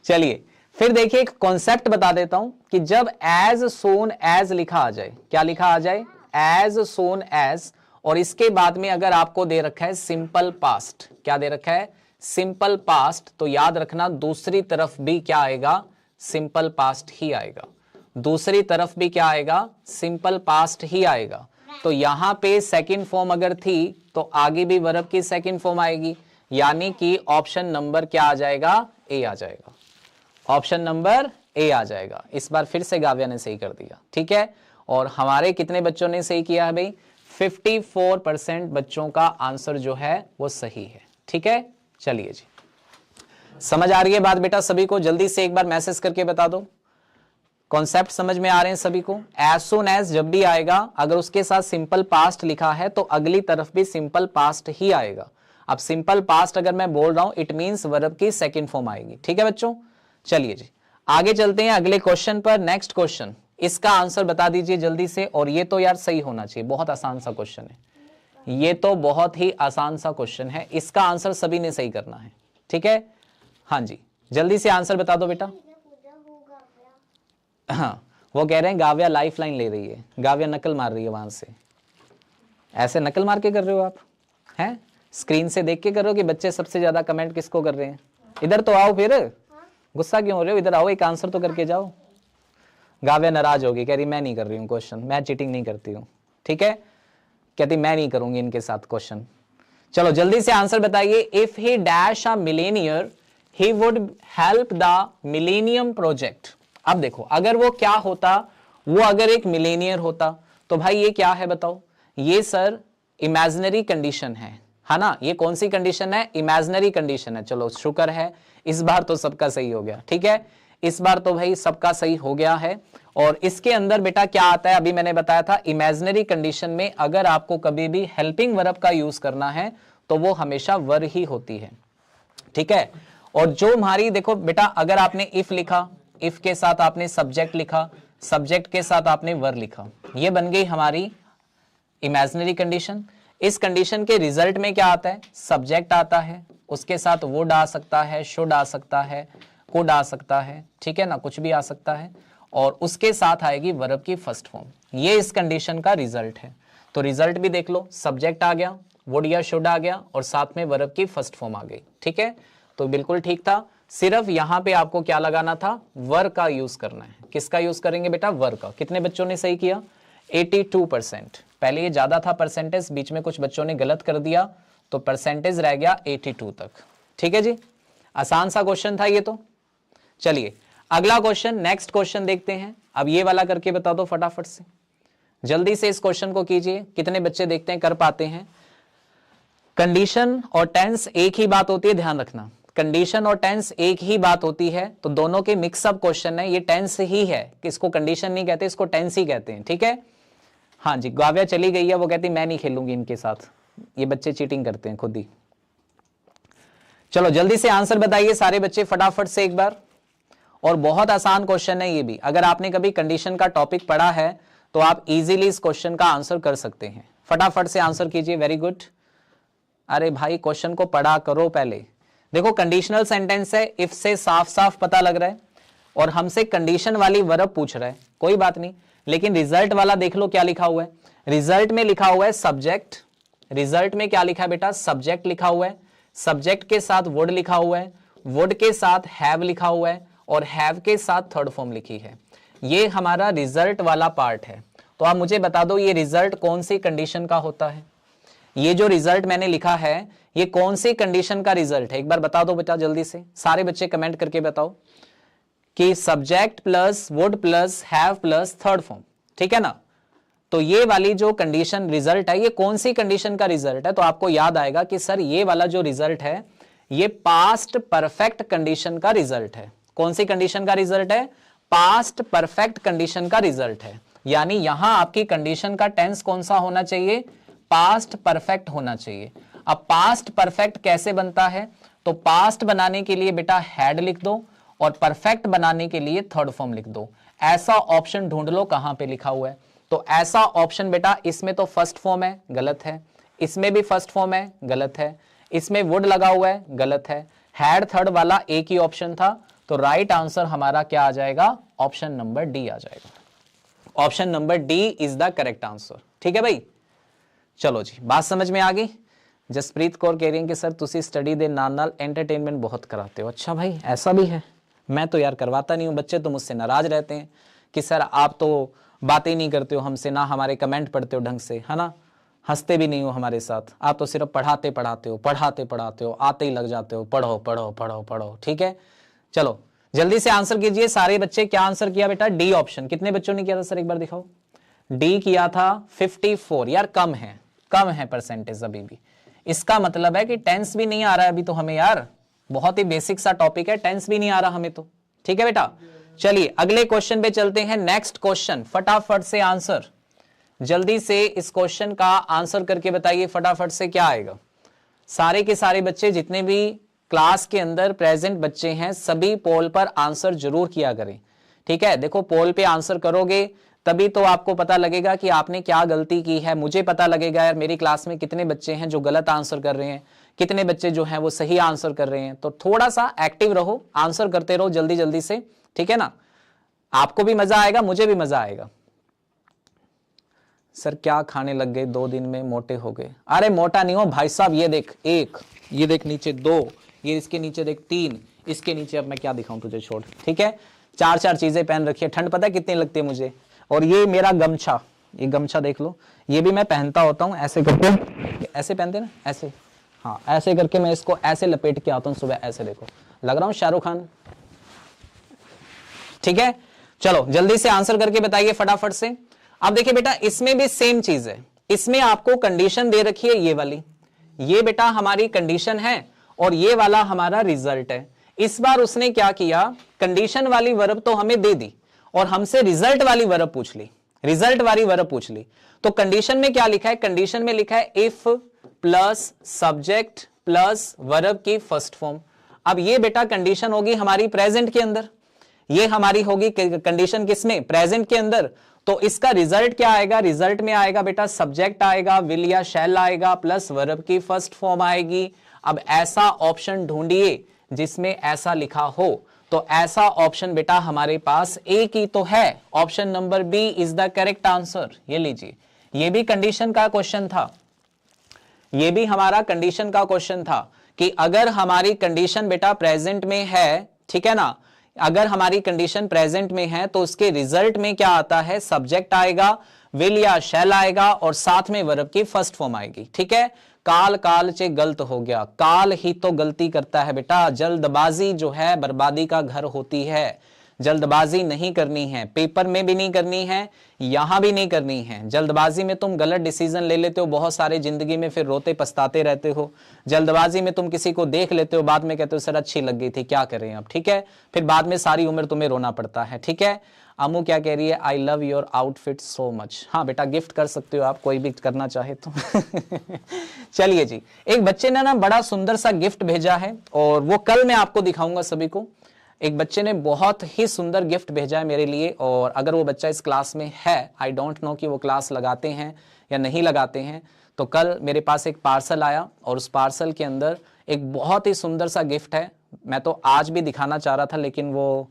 चलिए फिर देखिए एक कॉन्सेप्ट बता देता हूं कि जब एज सोन एज लिखा आ जाए, क्या लिखा आ जाए, एज सोन एज, और इसके बाद में अगर आपको दे रखा है सिंपल पास्ट, क्या दे रखा है, सिंपल पास्ट, तो याद रखना दूसरी तरफ भी क्या आएगा, सिंपल पास्ट ही आएगा, दूसरी तरफ भी क्या आएगा, सिंपल पास्ट ही आएगा। तो यहां पे सेकंड फॉर्म अगर थी तो आगे भी वर्ब की सेकंड फॉर्म आएगी, यानी कि ऑप्शन नंबर क्या आ जाएगा, ए आ जाएगा, ऑप्शन नंबर ए आ जाएगा। इस बार फिर से गाव्या ने सही कर दिया, ठीक है, और हमारे कितने बच्चों ने सही किया है भाई, 54% बच्चों का आंसर जो है वो सही है, ठीक है। चलिए जी, समझ आ रही है बात बेटा सभी को, जल्दी से एक बार मैसेज करके बता दो, कॉन्सेप्ट समझ में आ रहे हैं सभी को। एज सून एज जब भी आएगा, अगर उसके साथ सिंपल पास्ट लिखा है तो अगली तरफ भी सिंपल पास्ट ही आएगा। अब सिंपल पास्ट अगर मैं बोल रहा हूं इट मींस वर्ब की सेकंड फॉर्म आएगी, ठीक है बच्चों। चलिए जी आगे चलते हैं अगले क्वेश्चन पर। नेक्स्ट क्वेश्चन, इसका आंसर बता दीजिए जल्दी से, और ये तो यार सही होना चाहिए, बहुत आसान सा क्वेश्चन है, ये तो बहुत ही आसान सा क्वेश्चन है, इसका आंसर सभी ने सही करना है, ठीक है। हाँ जी जल्दी से आंसर बता दो बेटा। हाँ वो कह रहे हैं गाव्या लाइफ लाइन ले रही है, गाव्या नकल मार रही है वहां से, ऐसे नकल मार के कर रहे हो आप, हैं स्क्रीन से देख के करो कि बच्चे सबसे ज्यादा कमेंट किसको कर रहे हैं। इधर तो आओ, फिर गुस्सा क्यों हो रहे हो, इधर आओ, एक आंसर तो करके जाओ। गाव्या नाराज होगी, कह रही मैं नहीं कर रही हूँ क्वेश्चन, मैं चीटिंग नहीं करती हूँ, ठीक है, कहती मैं नहीं करूंगी इनके साथ क्वेश्चन। चलो जल्दी से आंसर बताइए। If he dash a millionaire he would help the millennium project. अब देखो अगर वो क्या होता, वो अगर एक मिलेनियर होता तो भाई ये क्या है बताओ, ये सर इमेजिनरी कंडीशन है ना, ये कौन सी कंडीशन है, इमेजिनरी कंडीशन है। चलो शुक्र है इस बार तो सबका सही हो गया, ठीक है, इस बार तो भाई सबका सही हो गया है। और इसके अंदर बेटा क्या आता है, अभी मैंने बताया था इमेजिनरी कंडीशन में अगर आपको कभी भी हेल्पिंग वर्ब का यूज करना है तो वो हमेशा वर ही होती है, ठीक है। और जो हमारी देखो बेटा, अगर आपने इफ लिखा, इफ के साथ आपने सब्जेक्ट लिखा, सब्जेक्ट के साथ आपने वर लिखा, ये बन गई हमारी इमेजिनरी कंडीशन। इस कंडीशन के रिजल्ट में क्या आता है, सब्जेक्ट आता है, उसके साथ वुड आ सकता है, शुड आ सकता है, कुड आ सकता है, ठीक है ना, कुछ भी आ सकता है, और उसके साथ आएगी वर्ब की फर्स्ट फॉर्म। ये इस कंडीशन का रिजल्ट है। तो रिजल्ट भी देख लो, सब्जेक्ट आ गया, वुड या शुड आ गया, और साथ में वर्ब की फर्स्ट फॉर्म आ गई, ठीक है। तो बिल्कुल ठीक था, सिर्फ यहां पे आपको क्या लगाना था, वर का यूज करना है। किसका यूज करेंगे बेटा, वर का। कितने बच्चों ने सही किया, 82%। पहले ये ज्यादा था परसेंटेज, बीच में कुछ बच्चों ने गलत कर दिया तो परसेंटेज रह गया 82 तक, ठीक है जी। आसान सा क्वेश्चन था ये तो। चलिए अगला क्वेश्चन, नेक्स्ट क्वेश्चन देखते हैं। अब ये वाला करके बता दो फटाफट से, जल्दी से इस क्वेश्चन को कीजिए, कितने बच्चे देखते हैं कर पाते हैं। कंडीशन और टेंस एक ही बात होती है, ध्यान रखना, कंडीशन और टेंस एक ही बात होती है, तो दोनों के मिक्सअप क्वेश्चन है। ये टेंस ही है, कि इसको कंडीशन नहीं कहते, इसको टेंस ही कहते हैं, ठीक है। हाँ जी गाव्या चली गई है, वो कहती मैं नहीं खेलूंगी इनके साथ, ये बच्चे चीटिंग करते हैं खुद ही। चलो जल्दी से आंसर बताइए सारे बच्चे फटाफट से एक बार। और बहुत आसान क्वेश्चन है ये भी, अगर आपने कभी कंडीशन का टॉपिक पढ़ा है तो आप इजीली इस क्वेश्चन का आंसर कर सकते हैं। फटाफट से आंसर कीजिए, वेरी गुड। अरे भाई क्वेश्चन को पढ़ा करो पहले। देखो कंडीशनल सेंटेंस है, इफ से साफ साफ पता लग रहा है, और हमसे कंडीशन वाली वर्ब पूछ रहा है, कोई बात नहीं, लेकिन रिजल्ट वाला देख लो क्या लिखा हुआ है। रिजल्ट में लिखा हुआ है सब्जेक्ट, रिजल्ट में क्या लिखा है बेटा, सब्जेक्ट लिखा हुआ है, सब्जेक्ट के साथ वुड लिखा हुआ है, वुड के साथ हैव लिखा हुआ है, और हैव के साथ थर्ड फॉर्म लिखी है। ये हमारा रिजल्ट वाला पार्ट है। तो आप मुझे बता दो ये रिजल्ट कौन सी कंडीशन का होता है, ये जो रिजल्ट मैंने लिखा है ये कौन सी कंडीशन का रिजल्ट है, एक बार बता दो बेटा जल्दी से, सारे बच्चे कमेंट करके बताओ कि subject plus would plus have plus third form, ठीक है ना। तो ये वाली जो कंडीशन रिजल्ट है, ये कौन सी कंडीशन का रिजल्ट है? तो आपको याद आएगा कि सर ये वाला जो रिजल्ट है ये पास्ट परफेक्ट कंडीशन का रिजल्ट है। कौन सी कंडीशन का रिजल्ट है? पास्ट परफेक्ट कंडीशन का रिजल्ट है। यानी यहां आपकी कंडीशन का टेंस कौन सा होना चाहिए? पास्ट परफेक्ट होना चाहिए। अब पास्ट परफेक्ट कैसे बनता है? तो पास्ट बनाने के लिए बेटा हैड लिख दो और परफेक्ट बनाने के लिए थर्ड फॉर्म लिख दो। ऐसा ऑप्शन ढूंढ लो कहां पे लिखा हुआ है। तो ऐसा ऑप्शन बेटा, इसमें तो फर्स्ट फॉर्म है, गलत है। इसमें भी फर्स्ट फॉर्म है, गलत है। इसमें वुड लगा हुआ है, गलत है। हैड थर्ड वाला एक ही ऑप्शन था। तो राइट आंसर हमारा क्या आ जाएगा? ऑप्शन नंबर डी आ जाएगा। Option number D is the correct answer. ठीक है भाई, चलो जी, बात समझ में आ गई। जसप्रीत कौर कह रही है कि सर तुसी स्टडी दे नाल नाल एंटरटेनमेंट बहुत कराते हो। अच्छा भाई, ऐसा भी है? मैं तो यार करवाता नहीं हूं। बच्चे तो मुझसे नाराज रहते हैं कि सर आप तो बातें नहीं करते हो हमसे, ना हमारे कमेंट पढ़ते हो ढंग से, है ना, हंसते भी नहीं हो हमारे साथ। आप तो सिर्फ पढ़ाते हो, आते ही लग जाते हो, पढ़ो पढ़ो पढ़ो पढ़ो। ठीक है, चलो जल्दी से आंसर कीजिए सारे बच्चे। क्या आंसर किया बेटा? D option. कितने बच्चों ने किया था सर, एक बार दिखाओ। डी किया था 54। यार कम है परसेंटेज अभी भी। इसका मतलब है कि टेंस भी नहीं आ रहा है अभी तो हमें। यार बहुत ही बेसिक सा टॉपिक है, टेंस भी नहीं आ रहा हमें तो। ठीक है बेटा, चलिए अगले क्वेश्चन पे चलते हैं। नेक्स्ट क्वेश्चन, फटाफट से आंसर, जल्दी से इस क्वेश्चन का आंसर करके बताइए फटाफट से क्या आएगा। सारे के सारे बच्चे जितने भी क्लास के अंदर प्रेजेंट बच्चे हैं सभी पोल पर आंसर जरूर किया करें। ठीक है, देखो पोल पे आंसर करोगे तभी तो आपको पता लगेगा कि आपने क्या गलती की है। मुझे पता लगेगा यार मेरी क्लास में कितने बच्चे हैं जो गलत आंसर कर रहे हैं, कितने बच्चे जो हैं वो सही आंसर कर रहे हैं। तो थोड़ा सा एक्टिव रहो, आंसर करते रहो जल्दी जल्दी से। ठीक है ना, आपको भी मजा आएगा, मुझे भी मजा आएगा। सर क्या खाने लग गए 2 दिन में, मोटे हो गए? अरे मोटा नहीं हो भाई साहब, ये देख 1, ये देख नीचे 2, ये इसके नीचे देख 3, इसके नीचे अब मैं क्या दिखाऊं तुझे, छोड़। ठीक है, 4 चीजें पहन रखी है। ठंड पता है कितनी लगती है मुझे? और ये मेरा गमछा, ये गमछा देख लो, ये भी मैं पहनता होता हूँ ऐसे करके, ऐसे पहनते ना ऐसे, हाँ ऐसे करके मैं इसको ऐसे लपेट के आता हूँ सुबह, ऐसे देखो लग रहा हूँ शाहरुख खान। ठीक है, चलो जल्दी से आंसर करके बताइए फटाफट से। अब देखिए बेटा इसमें भी सेम चीज है, इसमें आपको कंडीशन दे रखी है ये वाली, ये बेटा हमारी कंडीशन है और ये वाला हमारा रिजल्ट है। इस बार उसने क्या किया, कंडीशन वाली वर्ब तो हमें दे दी और हमसे रिजल्ट वाली वर्ब पूछ ली, रिजल्ट वाली वर्ब पूछ ली। तो कंडीशन में क्या लिखा है? कंडीशन में लिखा है if plus subject plus verb की फर्स्ट फॉर्म। अब ये बेटा कंडीशन होगी हमारी प्रेजेंट के अंदर, ये हमारी होगी कंडीशन किसमें? प्रेजेंट के अंदर। तो इसका रिजल्ट क्या आएगा? रिजल्ट में आएगा बेटा सब्जेक्ट आएगा, विल या शैल आएगा, प्लस वर्ब की फर्स्ट फॉर्म आएगी। अब ऐसा ऑप्शन ढूंढिए जिसमें ऐसा लिखा हो। तो ऐसा ऑप्शन बेटा हमारे पास एक ही तो है, option number B is the correct answer. ये लीजिए, ये भी कंडीशन का क्वेश्चन था, ये भी हमारा कंडीशन का क्वेश्चन था कि अगर हमारी कंडीशन बेटा प्रेजेंट में है, ठीक है ना, अगर हमारी कंडीशन प्रेजेंट में है तो उसके रिजल्ट में क्या आता है? सब्जेक्ट आएगा, विल या शैल आएगा और साथ में वर्ब की फर्स्ट फॉर्म आएगी। ठीक है, काल काल चे गलत हो गया, काल ही तो गलती करता है बेटा। जल्दबाजी जो है बर्बादी का घर होती है, जल्दबाजी नहीं करनी है, पेपर में भी नहीं करनी है, यहां भी नहीं करनी है। जल्दबाजी में तुम गलत डिसीजन ले लेते हो बहुत सारे, जिंदगी में फिर रोते पछताते रहते हो। जल्दबाजी में तुम किसी को देख लेते हो, बाद में कहते हो सर अच्छी लग गई थी, क्या करें अब। ठीक है, फिर बाद में सारी उम्र तुम्हें रोना पड़ता है। ठीक है, अमू क्या कह रही है? I love your outfit so much. हाँ बेटा गिफ्ट कर सकते हो आप, कोई भी करना चाहे तो। चलिए जी, एक बच्चे ने ना बड़ा सुंदर सा गिफ्ट भेजा है और वो कल मैं आपको दिखाऊंगा सभी को। एक बच्चे ने बहुत ही सुंदर गिफ्ट भेजा है मेरे लिए और अगर वो बच्चा इस क्लास में है, आई डोंट नो कि वो क्लास लगाते हैं या नहीं लगाते हैं, तो कल मेरे पास एक पार्सल आया और उस पार्सल के अंदर एक बहुत ही सुंदर सा गिफ्ट है। मैं तो आज भी दिखाना चाह रहा था लेकिन वो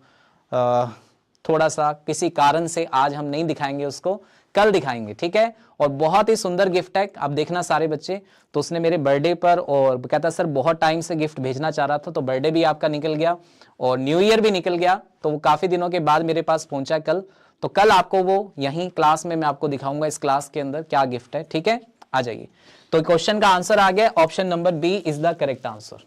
थोड़ा सा किसी कारण से आज हम नहीं दिखाएंगे उसको, कल दिखाएंगे। ठीक है, और बहुत ही सुंदर गिफ्ट है, आप देखना सारे बच्चे। तो उसने मेरे बर्थडे पर और कहता सर बहुत टाइम से गिफ्ट भेजना चाह रहा था, तो बर्थडे भी आपका निकल गया और न्यू ईयर भी निकल गया, तो वो काफी दिनों के बाद मेरे पास पहुंचा कल। तो कल आपको वो यहीं क्लास में मैं आपको दिखाऊंगा इस क्लास के अंदर क्या गिफ्ट है। ठीक है, आ जाइए। तो क्वेश्चन का आंसर आ गया, option number B is the correct answer.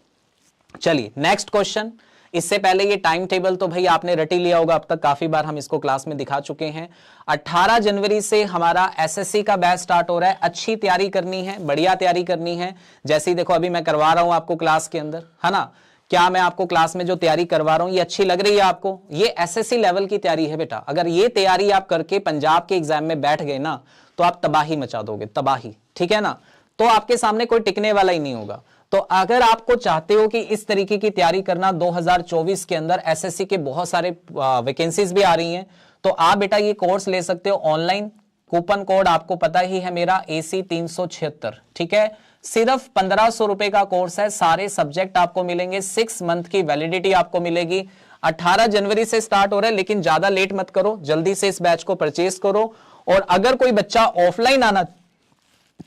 चलिए नेक्स्ट क्वेश्चन, इससे पहले ये टाइम टेबल तो भाई आपने रट ही लिया होगा, अब तक काफी बार हम इसको क्लास में दिखा चुके हैं। 18 जनवरी से हमारा एसएससी का बैच स्टार्ट हो रहा है। अच्छी तैयारी करनी है, बढ़िया तैयारी करनी है। जैसे देखो अभी मैं करवा रहा हूं आपको क्लास के अंदर, है ना, क्या मैं आपको क्लास में जो तैयारी करवा रहा हूं ये अच्छी लग रही है आपको? ये एसएससी लेवल की तैयारी है बेटा। अगर ये तैयारी आप करके पंजाब के एग्जाम में बैठ गए ना तो आप तबाही मचा दोगे, तबाही, ठीक है ना। तो आपके सामने कोई टिकने वाला ही नहीं होगा। तो अगर आपको चाहते हो कि इस तरीके की तैयारी करना, 2024 के अंदर एसएससी के बहुत सारे वैकेंसीज भी आ रही हैं, तो आप बेटा ये कोर्स ले सकते हो ऑनलाइन। कूपन कोड आपको पता ही है मेरा AC 376, ठीक है। सिर्फ 1500 रुपए का कोर्स है, सारे सब्जेक्ट आपको मिलेंगे, 6 मंथ की वैलिडिटी आपको मिलेगी। 18 जनवरी से स्टार्ट हो रहा है, लेकिन ज्यादा लेट मत करो, जल्दी से इस बैच को परचेज करो। और अगर कोई बच्चा ऑफलाइन आना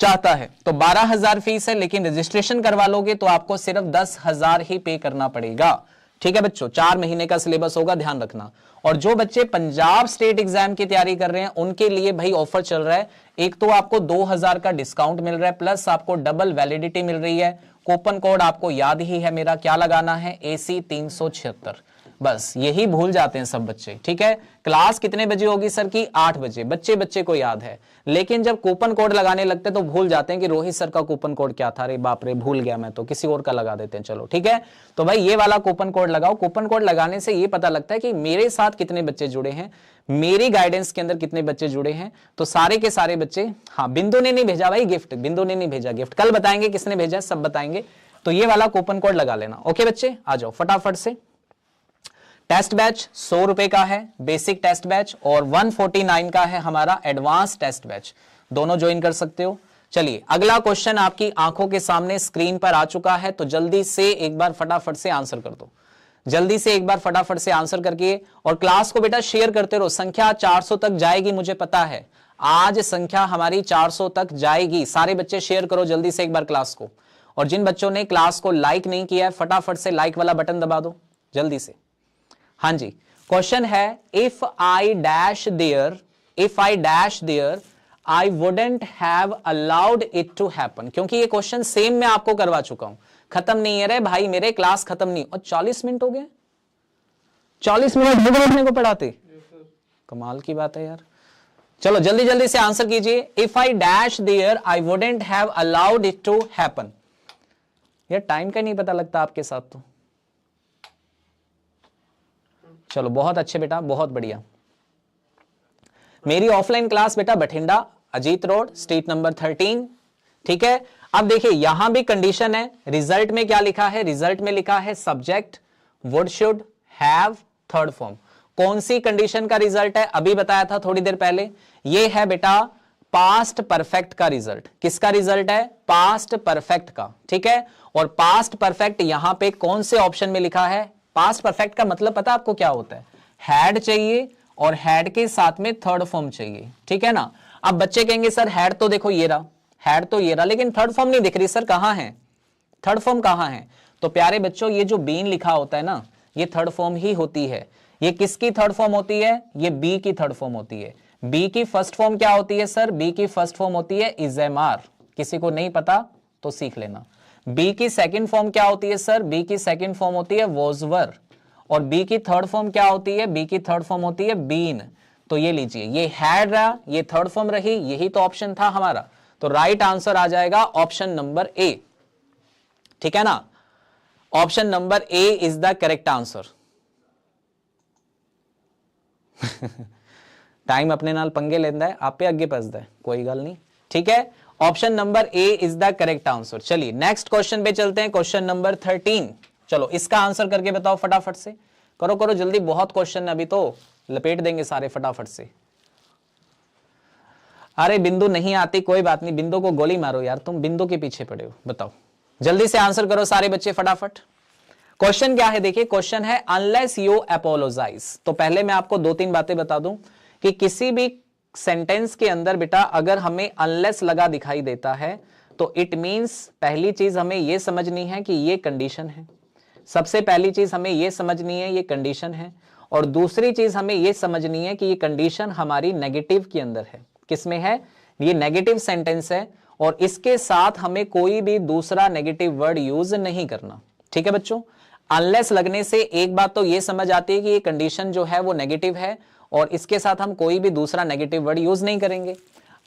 चाहता है तो 12,000 फीस है, लेकिन रजिस्ट्रेशन करवा लोगे तो आपको सिर्फ 10,000 ही पे करना पड़ेगा, ठीक है बच्चों। 4 महीने का सिलेबस होगा, ध्यान रखना। और जो बच्चे पंजाब स्टेट एग्जाम की तैयारी कर रहे हैं उनके लिए भाई ऑफर चल रहा है। एक तो आपको 2,000 का डिस्काउंट मिल रहा है, प्लस आपको डबल वैलिडिटी मिल रही है। कूपन कोड आपको याद ही है मेरा, क्या लगाना है? AC 376। बस यही भूल जाते हैं सब बच्चे, ठीक है। क्लास कितने बजे होगी सर की? 8 बजे। बच्चे को याद है, लेकिन जब कूपन कोड लगाने लगते तो भूल जाते हैं कि रोहित सर का कूपन कोड क्या था, रे बाप रे भूल गया मैं, तो किसी और का लगा देते हैं। चलो ठीक है, तो भाई ये वाला कूपन कोड लगाओ। कूपन कोड लगाने से ये पता लगता है कि मेरे साथ कितने बच्चे जुड़े हैं, मेरी गाइडेंस के अंदर कितने बच्चे जुड़े हैं। तो सारे के सारे बच्चे, हाँ बिंदु ने नहीं भेजा भाई गिफ्ट, बिंदु ने नहीं भेजा गिफ्ट, कल बताएंगे किसने भेजा, सब बताएंगे। तो ये वाला कूपन कोड लगा लेना। ओके बच्चे, आ जाओ फटाफट से। टेस्ट बैच 100 रुपए का है बेसिक टेस्ट बैच, और 149 का है हमारा एडवांस टेस्ट बैच, दोनों ज्वाइन कर सकते हो। चलिए अगला क्वेश्चन आपकी आंखों के सामने स्क्रीन पर आ चुका है, तो जल्दी से एक बार फटाफट से आंसर कर दो, जल्दी से एक बार फटाफट से आंसर करके। और क्लास को बेटा शेयर करते रहो, संख्या 400 तक जाएगी, मुझे पता है आज संख्या हमारी 400 तक जाएगी। सारे बच्चे शेयर करो जल्दी से एक बार क्लास को। और जिन बच्चों ने क्लास को लाइक नहीं किया है फटाफट से लाइक वाला बटन दबा दो जल्दी से। हाँ जी, क्वेश्चन है if I dash there I wouldn't have allowed it to happen. क्योंकि ये क्वेश्चन सेम मैं आपको करवा चुका हूं, खत्म नहीं है रे भाई मेरे, क्लास खत्म नहीं। और 40 मिनट हो गए, 40 मिनट हो गए अपने को पढ़ाते, कमाल की बात है यार। चलो जल्दी जल्दी से आंसर कीजिए। If I dash there I wouldn't have allowed it to happen. यार टाइम का नहीं पता लगता आपके साथ तो। चलो बहुत अच्छे बेटा, बहुत बढ़िया। मेरी ऑफलाइन क्लास बेटा Bathinda Ajit road street number 13, ठीक है। अब देखिए यहां भी कंडीशन है, रिजल्ट में क्या लिखा है? रिजल्ट में लिखा है subject would should have third form. कौन सी कंडीशन का रिजल्ट है? अभी बताया था थोड़ी देर पहले, ये है बेटा पास्ट परफेक्ट का रिजल्ट। किसका रिजल्ट है? पास्ट परफेक्ट का, ठीक है। और पास्ट परफेक्ट यहां पे कौन से ऑप्शन में लिखा है? पास्ट परफेक्ट का मतलब पता आपको क्या होता है? हैड चाहिए और हैड के साथ में थर्ड फॉर्म चाहिए, ठीक है ना। अब बच्चे कहेंगे सर हैड तो देखो ये रहा, हैड तो ये रहा, लेकिन थर्ड फॉर्म नहीं दिख रही सर, कहां है थर्ड फॉर्म, कहां है? तो प्यारे बच्चों ये जो बीन लिखा होता है ना, ये थर्ड फॉर्म ही होती है। ये किसकी थर्ड फॉर्म होती है? ये बी की थर्ड फॉर्म होती है। बी की फर्स्ट फॉर्म क्या होती है सर? बी की फर्स्ट फॉर्म होती है इजेमार। किसी को नहीं पता तो सीख लेना। बी की सेकंड फॉर्म क्या होती है सर? बी की सेकंड फॉर्म होती है वोजवर। और बी की थर्ड फॉर्म क्या होती है? बी की थर्ड फॉर्म होती है बीन। तो ये लीजिए, ये हैड रहा, ये थर्ड फॉर्म रही, यही तो ऑप्शन था हमारा। तो राइट आंसर आ जाएगा ऑप्शन नंबर ए, ठीक है ना। Option number A is the correct answer. Time अपने नाल पंगे लेंदा है, आपे अगे पसदा है, कोई गल नहीं, ठीक है। Option number A is the correct answer. चलिए नेक्स्ट क्वेश्चन पे चलते हैं, क्वेश्चन नंबर 13। चलो इसका आंसर करके बताओ फटाफट से, करो करो जल्दी, बहुत क्वेश्चन अभी तो लपेट देंगे सारे फटाफट से। अरे बिंदु नहीं आती, कोई बात नहीं, बिंदु को गोली मारो यार, तुम बिंदु के पीछे पड़े हो। बताओ जल्दी से आंसर करो सारे बच्चे फटाफट। क्वेश्चन क्या है देखिए, क्वेश्चन है अनलेस यू अपोलोजाइज। तो पहले मैं आपको 2-3 बातें बता दूं कि किसी भी सेंटेंस के अंदर बेटा अगर हमें अनलेस लगा दिखाई देता है तो इट मींस पहली चीज हमें यह समझनी है कि ये कंडीशन है। सबसे पहली चीज हमें यह समझनी है ये कंडीशन है, और दूसरी चीज हमें यह समझनी है कि ये कंडीशन हमारी नेगेटिव के अंदर है। किसमें है? ये नेगेटिव सेंटेंस है, और इसके साथ हमें कोई भी दूसरा नेगेटिव वर्ड यूज नहीं करना, ठीक है बच्चों। अनलेस लगने से एक बात तो ये समझ आती है कि ये कंडीशन जो है वो नेगेटिव है और इसके साथ हम कोई भी दूसरा नेगेटिव वर्ड यूज नहीं करेंगे।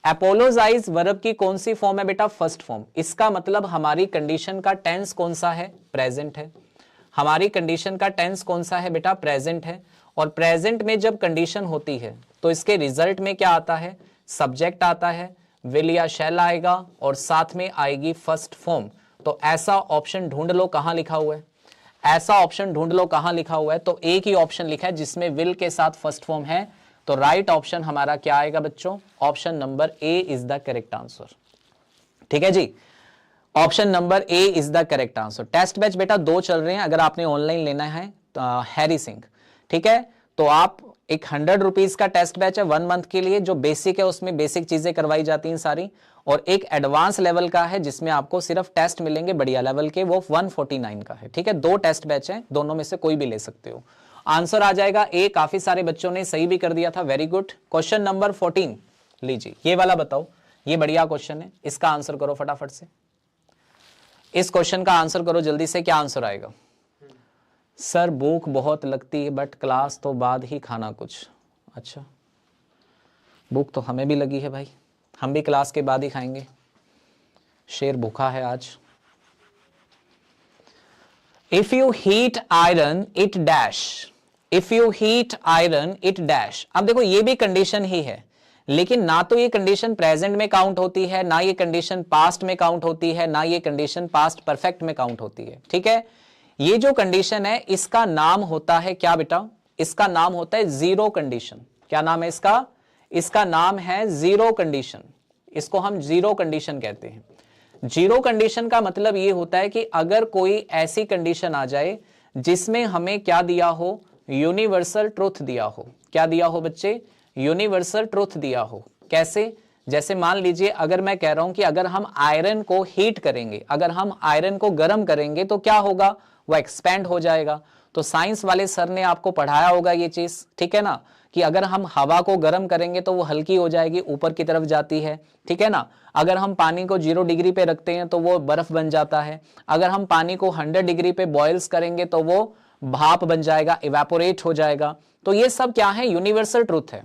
अपोलोजाइज वर्ब की कौन सी फॉर्म है बेटा? First form. इसका मतलब हमारी कंडीशन का टेंस कौन सा है? प्रेजेंट है। हमारी कंडीशन का टेंस कौन सा है बेटा? प्रेजेंट है। और प्रेजेंट में जब कंडीशन होती है तो इसके रिजल्ट में क्या आता है? सब्जेक्ट आता है, विल या शैल आएगा और साथ में आएगी फर्स्ट फॉर्म। तो ऐसा ऑप्शन ढूंढ लो कहां लिखा हुआ है, ऐसा ऑप्शन ढूंढ लो कहां लिखा हुआ है। तो एक ही ऑप्शन लिखा है जिसमें विल के साथ फर्स्ट फॉर्म है। तो राइट ऑप्शन हमारा क्या आएगा बच्चों? Option number A is the correct answer. ठीक है जी, option number A is the correct answer. Test batch बेटा 2 चल रहे हैं, अगर आपने ऑनलाइन लेना है तो हैरी सिंह, ठीक है, तो आप एक 100 रुपीज का टेस्ट बैच है 1 मंथ के लिए, जो बेसिक है उसमें बेसिक चीजें करवाई जाती हैं सारी, और एक एडवांस लेवल का है जिसमें आपको सिर्फ टेस्ट मिलेंगे बढ़िया लेवल के, वो 149 का है। ठीक है, 2 टेस्ट बैच हैं, दोनों में से कोई भी ले सकते हो। आंसर आ जाएगा ए। काफी सारे बच्चों ने सही भी कर दिया था, वेरी गुड। क्वेश्चन नंबर 14 लीजिए, ये वाला बताओ, ये बढ़िया क्वेश्चन है, इसका आंसर करो फटाफट से। इस क्वेश्चन का आंसर करो जल्दी से, क्या आंसर आएगा? सर भूख बहुत लगती है बट क्लास तो बाद ही खाना कुछ। अच्छा, भूख तो हमें भी लगी है भाई, हम भी क्लास के बाद ही खाएंगे, शेर भूखा है आज। If you heat iron it dash, if you heat iron it dash. अब देखो ये भी कंडीशन ही है, लेकिन ना तो ये कंडीशन प्रेजेंट में काउंट होती है, ना ये कंडीशन पास्ट में काउंट होती है, ना ये कंडीशन पास्ट परफेक्ट में काउंट होती है। ठीक है, ये जो कंडीशन है इसका नाम होता है क्या बेटा? इसका नाम होता है जीरो कंडीशन। क्या नाम है इसका? इसका नाम है जीरो कंडीशन। इसको हम जीरो कंडीशन कहते हैं। जीरो कंडीशन का मतलब ये होता है कि अगर कोई ऐसी कंडीशन आ जाए जिसमें हमें क्या दिया हो? यूनिवर्सल ट्रुथ दिया हो। क्या दिया हो बच्चे? यूनिवर्सल ट्रुथ दिया हो। कैसे? जैसे मान लीजिए अगर मैं कह रहा हूं कि अगर हम आयरन को हीट करेंगे, अगर हम आयरन को गर्म करेंगे तो क्या होगा? वो एक्सपेंड हो जाएगा। तो साइंस वाले सर ने आपको पढ़ाया होगा ये चीज, ठीक है ना, कि अगर हम हवा को गर्म करेंगे तो वो हल्की हो जाएगी, ऊपर की तरफ जाती है। ठीक है ना, अगर हम पानी को 0 डिग्री पे रखते हैं तो वो बर्फ बन जाता है। अगर हम पानी को 100 डिग्री पे बॉयल्स करेंगे तो वो भाप बन जाएगा, इवेपोरेट हो जाएगा। तो ये सब क्या है? यूनिवर्सल ट्रुथ है।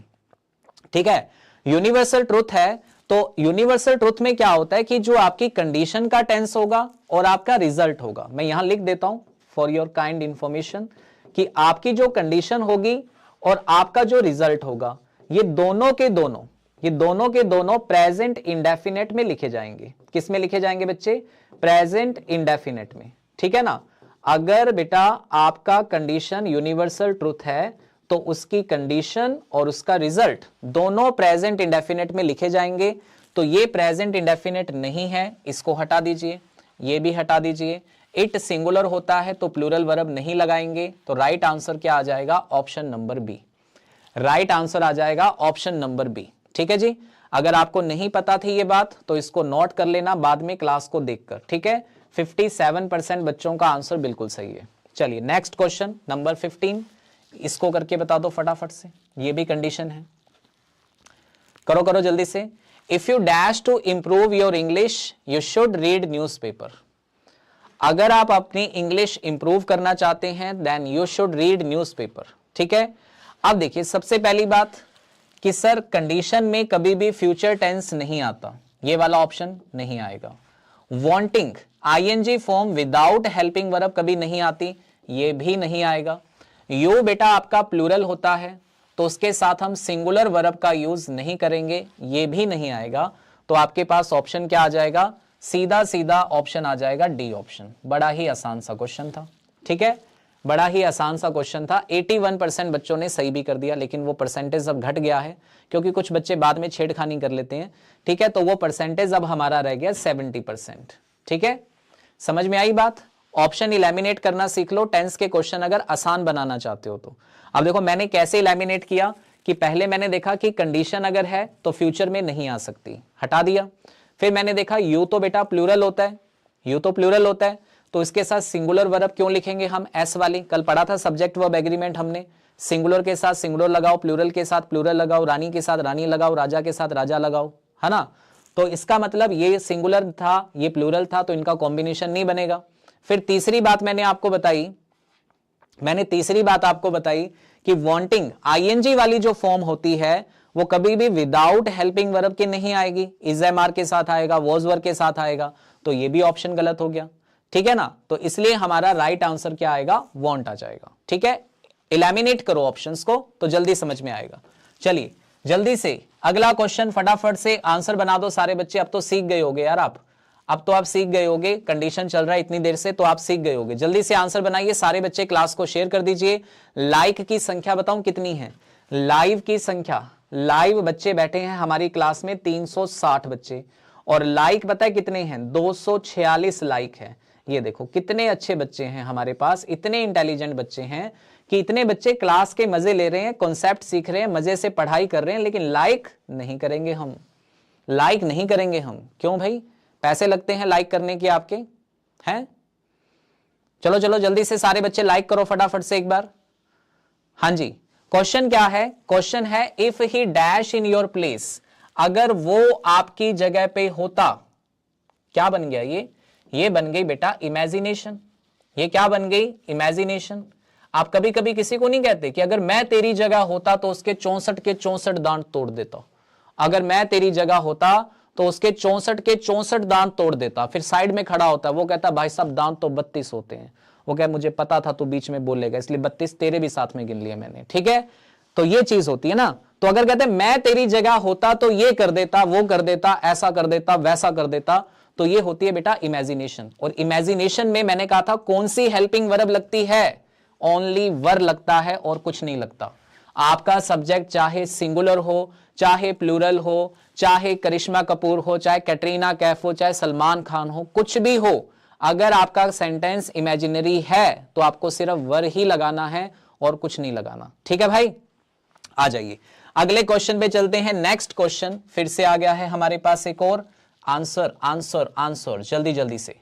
ठीक है, यूनिवर्सल ट्रुथ है। तो यूनिवर्सल ट्रुथ में क्या होता है कि जो आपकी कंडीशन का टेंस होगा और आपका रिजल्ट होगा, मैं यहां लिख देता हूं फॉर योर काइंड इंफॉर्मेशन, कि आपकी जो कंडीशन होगी और आपका जो रिजल्ट होगा, ये दोनों के दोनों प्रेजेंट इंडेफिनेट में लिखे जाएंगे। किस में लिखे जाएंगे बच्चे? प्रेजेंट इंडेफिनेट में। ठीक है ना, अगर बेटा आपका कंडीशन यूनिवर्सल ट्रुथ है तो उसकी कंडीशन और उसका रिजल्ट दोनों प्रेजेंट इंडेफिनेट में लिखे जाएंगे। तो ये प्रेजेंट इंडेफिनेट नहीं है, इसको हटा दीजिए, ये भी हटा दीजिए। इट सिंगुलर होता है तो प्लूरल वर्ब नहीं लगाएंगे। तो राइट आंसर क्या आ जाएगा? Option number B. Right answer आ जाएगा ऑप्शन नंबर बी। ठीक है जी, अगर आपको नहीं पता थी ये बात तो इसको नोट कर लेना बाद में क्लास को देखकर। ठीक है, 57% बच्चों का आंसर बिल्कुल सही है। चलिए नेक्स्ट क्वेश्चन नंबर 15, इसको करके बता दो फटाफट से, ये भी कंडीशन है। करो करो जल्दी से। If you dash to improve your English you should read newspaper. अगर आप अपनी इंग्लिश इंप्रूव करना चाहते हैं then you should read newspaper. ठीक है, अब देखिए सबसे पहली बात कि सर कंडीशन में कभी भी फ्यूचर टेंस नहीं आता, ये वाला ऑप्शन नहीं आएगा। Wanting ING form without helping verb कभी नहीं आती, ये भी नहीं आएगा। यू बेटा आपका प्लूरल होता है तो उसके साथ हम सिंगुलर वर्ब का यूज नहीं करेंगे, ये भी नहीं आएगा। तो आपके पास ऑप्शन क्या आ जाएगा? सीधा सीधा ऑप्शन आ जाएगा डी ऑप्शन। बड़ा ही आसान सा क्वेश्चन था। ठीक है, बड़ा ही आसान सा क्वेश्चन था। 81% बच्चों ने सही भी कर दिया, लेकिन वो परसेंटेज अब घट गया है क्योंकि कुछ बच्चे बाद में छेड़खानी कर लेते हैं। ठीक है, तो वो परसेंटेज अब हमारा रह गया 70%। ठीक है, समझ में आई बात? ऑप्शन इलेमिनेट करना सीख लो टेंस के क्वेश्चन अगर आसान बनाना चाहते हो तो। अब देखो मैंने कैसे इलेमिनेट किया कि पहले मैंने देखा कि कंडीशन अगर है तो फ्यूचर में नहीं आ सकती, हटा दिया। फिर मैंने देखा यू तो बेटा प्लूरल होता है, यू तो प्लूरल होता है तो इसके साथ सिंगुलर वर्ब क्यों लिखेंगे हम? एस वाली, कल पढ़ा था सब्जेक्ट वर्ब एग्रीमेंट हमने। सिंगुलर के साथ सिंगुलर लगाओ, प्लूरल के साथ प्लूरल लगाओ, रानी के साथ रानी लगाओ, राजा के साथ राजा लगाओ, है ना। तो इसका मतलब ये सिंगुलर था, ये प्लूरल था, तो इनका कॉम्बिनेशन नहीं बनेगा। फिर तीसरी बात मैंने आपको बताई मैंने तीसरी बात आपको बताई कि वांटिंग आईएनजी वाली जो फॉर्म होती है वो कभी भी विदाउट हेल्पिंग वर्ब के नहीं आएगी, इज एम आर के साथ आएगा, वॉज वर के साथ आएगा, तो ये भी ऑप्शन गलत हो गया, ठीक है ना। तो इसलिए हमारा राइट आंसर क्या आएगा, वांट आ जाएगा, ठीक है। एलिमिनेट करो ऑप्शंस को तो जल्दी समझ में आएगा। चलिए जल्दी से अगला क्वेश्चन फटाफट से आंसर बना दो सारे बच्चे। अब तो सीख गए होगे यार आप, अब तो आप सीख गए होगे, कंडीशन चल रहा है इतनी देर से तो आप सीख गए होगे। जल्दी से आंसर बनाइए सारे बच्चे, क्लास को शेयर कर दीजिए। लाइक की संख्या बताऊं कितनी है, लाइव की संख्या, लाइव बच्चे बैठे हैं हमारी क्लास में 360 बच्चे, और लाइक पता है कितने हैं, 246 लाइक है। ये देखो कितने अच्छे बच्चे हैं हमारे पास, इतने इंटेलिजेंट बच्चे हैं कि इतने बच्चे क्लास के मजे ले रहे हैं, कॉन्सेप्ट सीख रहे हैं, मजे से पढ़ाई कर रहे हैं, लेकिन लाइक नहीं करेंगे हम, लाइक नहीं करेंगे हम। क्यों भाई, पैसे लगते हैं लाइक करने के आपके हैं। चलो चलो जल्दी से सारे बच्चे लाइक करो फटाफट से एक बार। हाँ जी, क्वेश्चन क्या है, क्वेश्चन है if he dash in your place, अगर वो आपकी जगह पे होता, क्या बन गया ये बन गई बेटा इमेजिनेशन। ये क्या बन गई, इमेजिनेशन। आप कभी कभी किसी को नहीं कहते कि अगर मैं तेरी जगह होता तो उसके 64 के 64 दांत तोड़ देता, अगर मैं तेरी जगह होता तो उसके 64 के 64 दांत तोड़ देता। फिर साइड में खड़ा होता, वो कहता भाई साहब दांत तो 32 होते हैं, वो कहे मुझे पता था तू बीच में बोलेगा इसलिए 32 तेरे भी साथ में गिन लिए मैंने, ठीक है। तो ये चीज होती है ना। तो अगर कहते हैं मैं तेरी जगह होता तो ये कर देता, वो कर देता, ऐसा कर देता, वैसा कर देता, तो ये होती है बेटा इमेजिनेशन। और इमेजिनेशन में मैंने कहा था कौन सी हेल्पिंग वर्ब लगती है, ओनली वर लगता है और कुछ नहीं लगता। आपका सब्जेक्ट चाहे सिंगुलर हो, चाहे प्लूरल हो, चाहे करिश्मा कपूर हो, चाहे कैटरीना कैफ हो, चाहे सलमान खान हो, कुछ भी हो, अगर आपका सेंटेंस इमेजिनरी है तो आपको सिर्फ वर ही लगाना है और कुछ नहीं लगाना, ठीक है भाई। आ जाइए अगले क्वेश्चन पे चलते हैं। नेक्स्ट क्वेश्चन फिर से आ गया है हमारे पास एक और। आंसर आंसर आंसर, जल्दी जल्दी से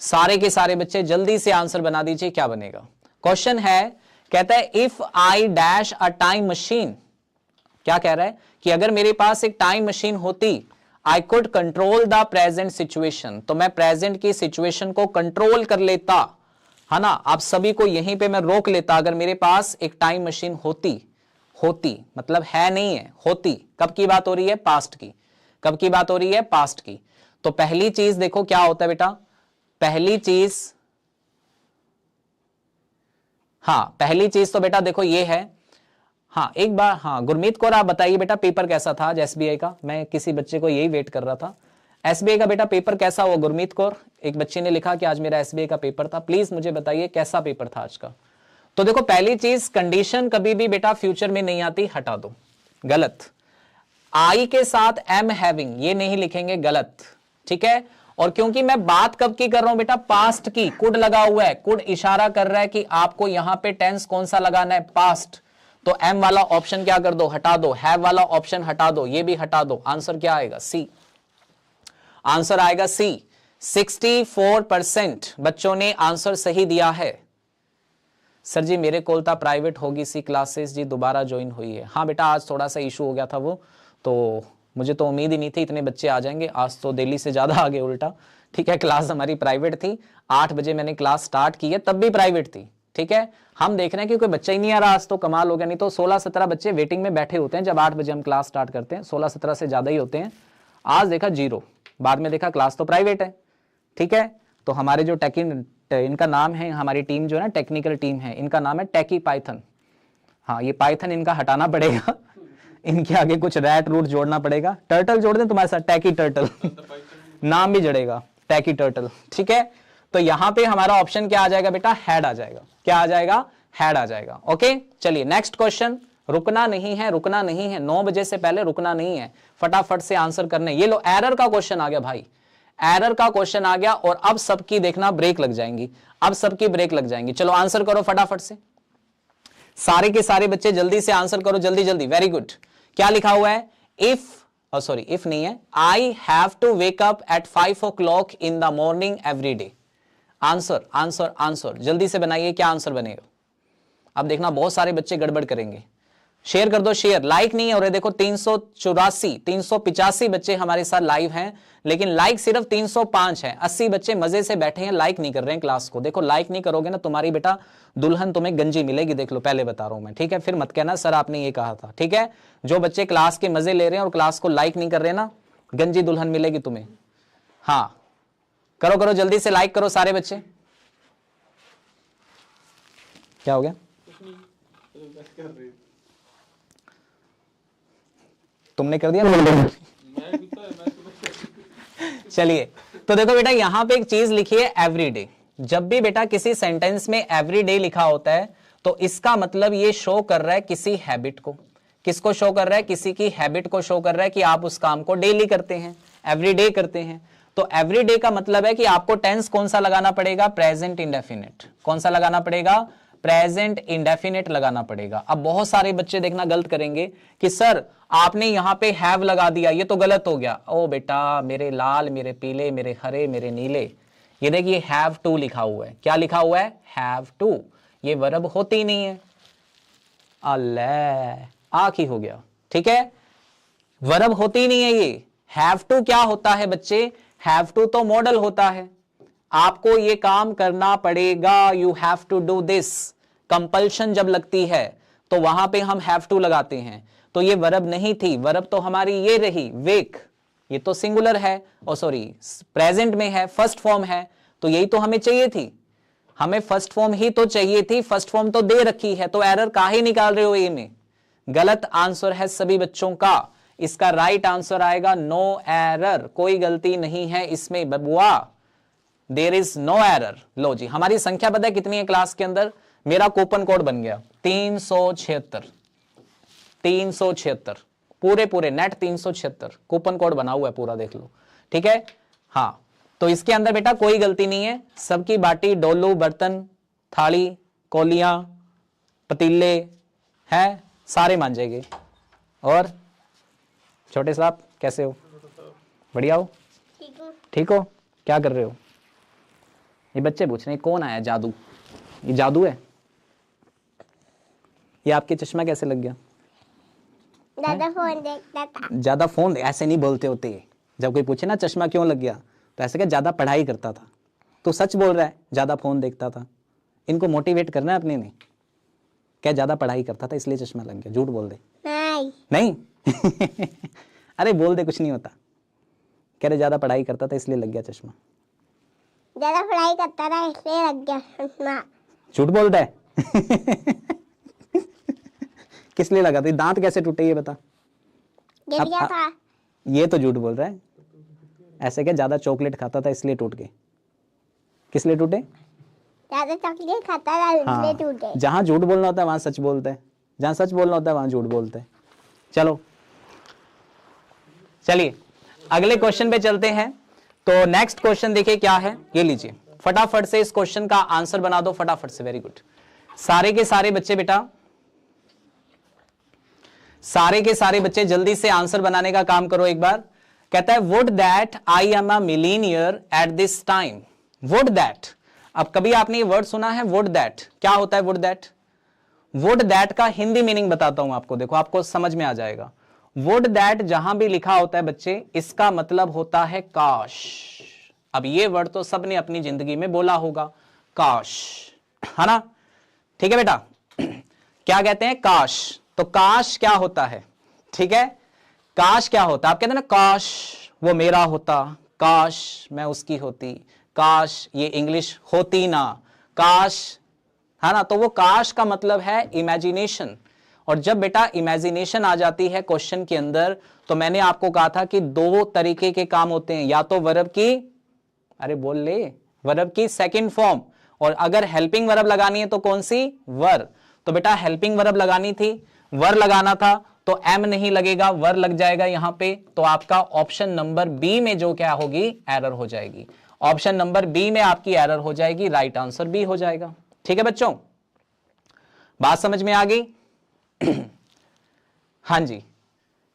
सारे के सारे बच्चे जल्दी से आंसर बना दीजिए, क्या बनेगा। क्वेश्चन है, कहता है if I dash a time machine, क्या कह रहा है कि अगर मेरे पास एक टाइम मशीन होती, I could control the present situation, तो मैं प्रेजेंट की सिचुएशन को कंट्रोल कर लेता, है ना। आप सभी को यहीं पे मैं रोक लेता अगर मेरे पास एक टाइम मशीन होती। होती मतलब है नहीं है, होती कब की बात हो रही है, पास्ट की। कब की बात हो रही है, पास्ट की। तो पहली चीज देखो क्या होता है बेटा, पहली चीज, हाँ पहली चीज तो बेटा देखो ये है। हाँ एक बार, हाँ गुरमीत कौर आप बताइए बेटा पेपर कैसा था आज एसबीआई का, मैं किसी बच्चे को यही वेट कर रहा था। एसबीआई का बेटा पेपर कैसा हुआ गुरमीत कौर, एक बच्चे ने लिखा कि आज मेरा एसबीआई का पेपर था, प्लीज मुझे बताइए कैसा पेपर था आज का। तो देखो पहली चीज, कंडीशन कभी भी बेटा फ्यूचर में नहीं आती, हटा दो, गलत। आई के साथ एम हैविंग ये नहीं लिखेंगे, गलत, ठीक है। और क्योंकि मैं बात कब की कर रहा हूं बेटा, पास्ट की, कुड लगा हुआ है, कुड इशारा कर रहा है कि आपको यहां पे टेंस कौन सा लगाना है, पास्ट। तो एम वाला ऑप्शन क्या कर दो, हटा दो, हैव वाला ऑप्शन हटा दो, ये भी हटा दो। आंसर क्या आएगा, सी। आंसर आएगा सी। 64% बच्चों ने आंसर सही दिया है। सर जी मेरे कोलता प्राइवेट होगी सी क्लासेस जी, दोबारा ज्वाइन हुई है। हाँ बेटा आज थोड़ा सा इशू हो गया था वो, तो मुझे तो उम्मीद ही नहीं थी इतने बच्चे आ जाएंगे, आज तो दिल्ली से ज्यादा आगे उल्टा, ठीक है। क्लास हमारी प्राइवेट थी, 8 बजे मैंने क्लास स्टार्ट की है, तब भी प्राइवेट थी, ठीक है। हम देख रहे हैं कि कोई बच्चा ही नहीं आ रहा आज, तो कमाल हो गया, नहीं तो 16-17 बच्चे वेटिंग में बैठे होते हैं जब 8 बजे हम क्लास स्टार्ट करते हैं, 16-17 से ज्यादा ही होते हैं। आज देखा 0, बाद में देखा क्लास तो प्राइवेट है, ठीक है। तो हमारे जो इनका नाम है, हमारी टीम जो है ना टेक्निकल टीम है, इनका नाम है टेकी पाइथन। हाँ ये पाइथन इनका हटाना पड़ेगा इनके आगे कुछ रैट रूट जोड़ना पड़ेगा, टर्टल जोड़ दें तुम्हारे साथ, टैकी टर्टल नाम भी जड़ेगा, टैकी टर्टल, ठीक है। तो यहां पे हमारा ऑप्शन क्या आ जाएगा बेटा, हैड आ जाएगा। क्या आ जाएगा, हैड आ जाएगा। ओके चलिए नेक्स्ट क्वेश्चन। रुकना नहीं है, रुकना नहीं है, 9 बजे से पहले रुकना नहीं है, फटाफट से आंसर करने। ये लो एरर का क्वेश्चन आ गया भाई, एरर का क्वेश्चन आ गया, और अब सबकी देखना ब्रेक लग जाएंगी, अब सबकी ब्रेक लग जाएंगी। चलो आंसर करो फटाफट से, सारे के सारे बच्चे जल्दी से आंसर करो, जल्दी जल्दी, वेरी गुड। क्या लिखा हुआ है, इफ, सॉरी इफ नहीं है, I have to wake up at 5 o'clock in the morning every day. Answer answer answer जल्दी से बनाइए, क्या आंसर बनेगा। अब देखना बहुत सारे बच्चे गड़बड़ करेंगे, शेयर कर दो, शेयर। लाइक नहीं हो रहे, देखो 385 बच्चे हमारे साथ लाइव हैं, लेकिन लाइक सिर्फ 305 है। 80 बच्चे मजे से बैठे हैं, लाइक नहीं कर रहे हैं क्लास को। देखो लाइक नहीं करोगे ना, तुम्हारी बेटा दुल्हन तुम्हें गंजी मिलेगी, देख लो, पहले बता रहा हूं मैं, ठीक है। फिर मत कहना सर आपने ये कहा था, ठीक है। जो बच्चे क्लास के मजे ले रहे हैं और क्लास को लाइक नहीं कर रहे ना, गंजी दुल्हन मिलेगी तुम्हें। हाँ करो करो, जल्दी से लाइक करो सारे बच्चे। क्या हो गया? तुमने कर दिया? चलिए, तो देखो बेटा यहां पे एक चीज लिखी है एवरीडे। जब भी बेटा किसी सेंटेंस में एवरीडे लिखा होता है तो इसका मतलब ये शो कर रहा है किसी हैबिट को। किसको शो कर रहा है? किसी की हैबिट को शो कर रहा है कि आप उस काम को डेली करते हैं, एवरीडे करते हैं। तो एवरीडे का मतलब है कि आपको टेंस कौन सा लगाना पड़ेगा? Present indefinite. कौन सा लगाना पड़ेगा? प्रेजेंट इंडेफिनिट लगाना पड़ेगा। अब बहुत सारे बच्चे देखना गलत करेंगे कि सर आपने यहां पे हैव लगा दिया, ये तो गलत हो गया। ओ बेटा मेरे लाल, मेरे पीले, मेरे हरे, मेरे नीले, ये देखिए हैव टू लिखा हुआ है। क्या लिखा हुआ है? Have to. ये वर्ब होती नहीं है। अल्लाह आख ही हो गया, ठीक है, वर्ब होती नहीं है ये। हैव टू क्या होता है बच्चे? हैव टू तो मॉडल होता है, आपको ये काम करना पड़ेगा, you have to do this. Compulsion जब लगती है तो वहां पे हम हैव टू लगाते हैं। तो ये वर्ब नहीं थी, वर्ब तो हमारी ये रही वेक। ये तो सिंगुलर है, ओ सॉरी प्रेजेंट में है, फर्स्ट फॉर्म है, तो यही तो हमें चाहिए थी। हमें फर्स्ट फॉर्म ही तो चाहिए थी, फर्स्ट फॉर्म तो दे रखी है, तो एरर काहे निकाल रहे हो? ये में गलत आंसर है सभी बच्चों का। इसका राइट आंसर आएगा नो एरर, कोई गलती नहीं है इसमें बबुआ, देयर इज नो एरर। लो जी, हमारी संख्या पता है कितनी है क्लास के अंदर? मेरा कूपन कोड बन गया 376 पूरे नेट 376 कूपन कोड बना हुआ है पूरा, देख लो, ठीक है। हाँ तो इसके अंदर बेटा कोई गलती नहीं है, सबकी बाटी, डोलू, बर्तन, थाली, कौलियां, पतीले हैं, सारे मान जाएंगे। और छोटे साहब कैसे हो? बढ़िया हो? ठीक हो? क्या कर रहे हो? ये बच्चे पूछ रहे हैं कौन आया जादू? ये जादू है? ये आपके चश्मा कैसे लग गया? ज्यादा फोन देखता था। ज्यादा फोन ऐसे नहीं बोलते होते। जब कोई पूछे ना चश्मा क्यों लग गया, तो ऐसे क्या ज्यादा पढ़ाई करता था। तो सच बोल रहा है, ज्यादा फोन देखता था। इनको मोटिवेट करना है अपने ने, क्या ज्यादा पढ़ाई करता था इसलिए चश्मा लग गया। झूठ बोल दे। नहीं अरे बोल दे, कुछ नहीं होता। कह रहे ज्यादा पढ़ाई करता था इसलिए लग गया चश्मा। ज्यादा पढ़ाई करता था इसलिए लग गया चश्मा। झूठ बोलता है किस लिए लगा था? दांत कैसे टूटे ये बता। गिर गया था। ये तो झूठ बोल रहा है। ऐसे क्या ज्यादा चॉकलेट खाता था इसलिए टूट गए? किस लिए टूटे? ज्यादा चॉकलेट खाता था इसलिए टूटे। जहां झूठ बोलना होता है वहां सच बोलते हैं, जहां सच बोलना होता है वहां झूठ बोलते हैं। चलो चलिए अगले क्वेश्चन पे चलते हैं। तो नेक्स्ट क्वेश्चन देखिए क्या है, ये लीजिए फटाफट से इस क्वेश्चन का आंसर बना दो फटाफट से। वेरी गुड, सारे के सारे बच्चे बेटा, सारे के सारे बच्चे जल्दी से आंसर बनाने का काम करो एक बार। कहता है would that I am a millionaire at this time. Would that, अब कभी आपने ये वर्ड सुना है वुड दैट? क्या होता है वुड दैट? वुड दैट का हिंदी मीनिंग बताता हूं आपको, देखो आपको समझ में आ जाएगा। वुड दैट जहां भी लिखा होता है बच्चे, इसका मतलब होता है काश। अब ये वर्ड तो सबने अपनी जिंदगी में बोला होगा, काश, है ना? ठीक है बेटा, क्या कहते हैं? काश। तो काश क्या होता है? ठीक है, काश क्या होता है? आप कहते हैं ना काश वो मेरा होता, काश मैं उसकी होती, काश ये इंग्लिश होती ना, काश, है ना? तो वो काश का मतलब है इमेजिनेशन। और जब बेटा इमेजिनेशन आ जाती है क्वेश्चन के अंदर, तो मैंने आपको कहा था कि दो तरीके के काम होते हैं, या तो वर्ब की, अरे बोल ले, वर्ब की सेकंड फॉर्म, और अगर हेल्पिंग वर्ब लगानी है तो कौन सी? वर। तो बेटा हेल्पिंग वर्ब लगानी थी, वर लगाना था, तो एम नहीं लगेगा, वर लग जाएगा यहां पे। तो आपका ऑप्शन नंबर बी में जो क्या होगी, एरर हो जाएगी। ऑप्शन नंबर बी में आपकी एरर हो जाएगी, राइट आंसर बी हो जाएगा। ठीक है बच्चों, बात समझ में आ गई? हाँ जी,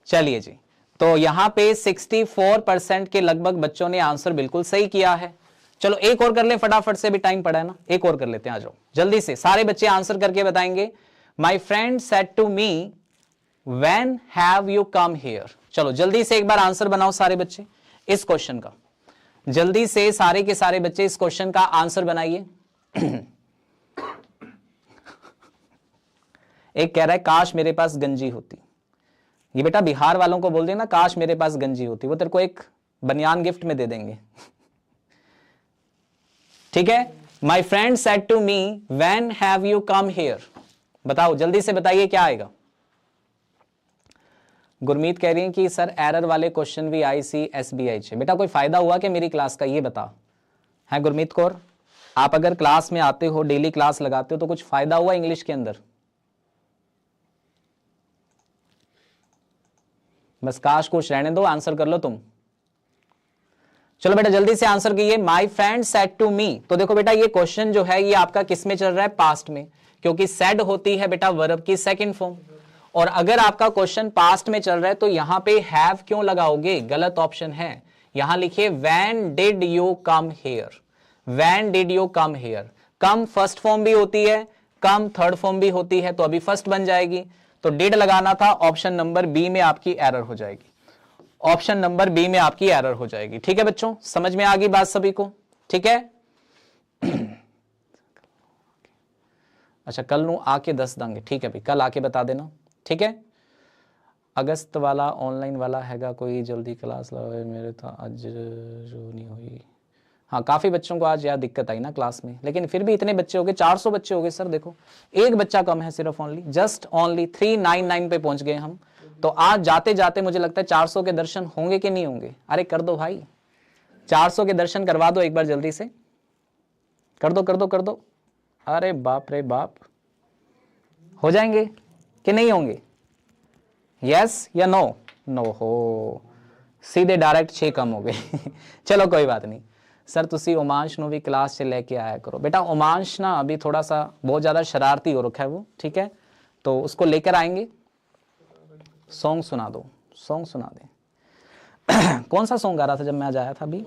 चलिए जी। तो यहां पे 64% के लगभग बच्चों ने आंसर बिल्कुल सही किया है। चलो एक और कर ले फटाफट से, भी टाइम पड़ा है ना, एक और कर लेते हैं, आ जाओ जल्दी से। सारे बच्चे आंसर करके बताएंगे। My friend said to me when have you come here. चलो जल्दी से एक बार आंसर बनाओ सारे बच्चे इस क्वेश्चन का, जल्दी से सारे के सारे बच्चे इस क्वेश्चन का आंसर बनाइए। एक कह रहा है काश मेरे पास गंजी होती। ये बेटा बिहार वालों को बोल देना काश मेरे पास गंजी होती, वो तेरे को एक बनियान गिफ्ट में दे देंगे। ठीक है। My friend said to me when have you come here. बताओ जल्दी से बताइए क्या आएगा। गुरमीत कह रही है कि सर एरर वाले क्वेश्चन भी ICSBI है। बेटा कोई फायदा हुआ कि मेरी क्लास का, ये बता है गुरमीत कौर। आप अगर क्लास में आते हो, डेली क्लास लगाते हो, तो कुछ फायदा हुआ इंग्लिश के अंदर? बस काश कुछ रहने दो, आंसर कर लो तुम। चलो बेटा जल्दी से आंसर कीजिए। My friend said to me. तो देखो बेटा ये क्वेश्चन जो है ये आपका किस में चल रहा है? पास्ट में, क्योंकि सेड होती है बेटा वर्ब की सेकंड फॉर्म। और अगर आपका क्वेश्चन पास्ट में चल रहा है तो यहां पे हैव क्यों लगाओगे? गलत ऑप्शन है। यहां लिखिए when did you come here. When did you come here. Come first form भी होती है, कम थर्ड फॉर्म भी होती है, तो अभी फर्स्ट बन जाएगी। तो डिड लगाना था, ऑप्शन नंबर बी में आपकी एरर हो जाएगी। ऑप्शन नंबर बी में आपकी एरर हो जाएगी। ठीक है बच्चों, समझ में आ गई बात सभी को? ठीक है। अच्छा कल नू आके दस देंगे, ठीक है भाई, कल आके बता देना। ठीक है। अगस्त वाला ऑनलाइन वाला हैगा कोई, जल्दी क्लास लगाओ मेरे तो आज जो नहीं हुई। हाँ काफ़ी बच्चों को आज यार दिक्कत आई ना क्लास में, लेकिन फिर भी इतने बच्चे हो गए, 400 बच्चे हो गए सर। देखो एक बच्चा कम है सिर्फ, जस्ट ओनली 399 पे पहुंच गए हम। तो आज जाते जाते मुझे लगता है 400 के दर्शन होंगे कि नहीं होंगे? अरे कर दो भाई, 400 के दर्शन करवा दो एक बार जल्दी से, कर दो कर दो कर दो। अरे बाप रे बाप, हो जाएंगे कि नहीं होंगे? यस या नो? नो हो, सीधे डायरेक्ट 6 कम हो गए। चलो कोई बात नहीं सर, तुसी ओमांश नु भी क्लास से लेके आया करो। बेटा ओमांश ना अभी थोड़ा सा बहुत ज़्यादा शरारती हो रखा है वो, ठीक है, तो उसको लेकर आएंगे। सॉन्ग सुना दो, सॉन्ग सुना दे। कौन सा सॉन्ग गा रहा था जब मैं आज आया था अभी?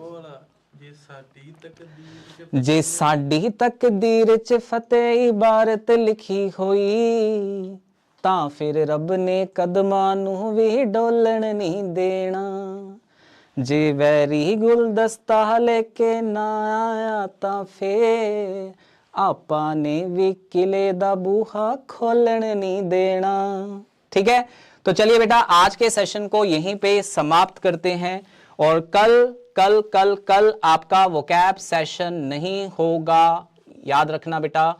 जे साडी तकदीर च फतेह इबारत लिखी होई, तां फिर रब ने कदमां नूं भी डोलण नहीं देना। जे वैरी गुलदस्ता लेके ना आया तां फिर आपा ने भी किले दा बूहा खोलण नहीं देना। ठीक है, तो चलिए बेटा आज के सेशन को यहीं पे समाप्त करते हैं। और कल कल कल कल आपका वोकैब सेशन नहीं होगा, याद रखना बेटा,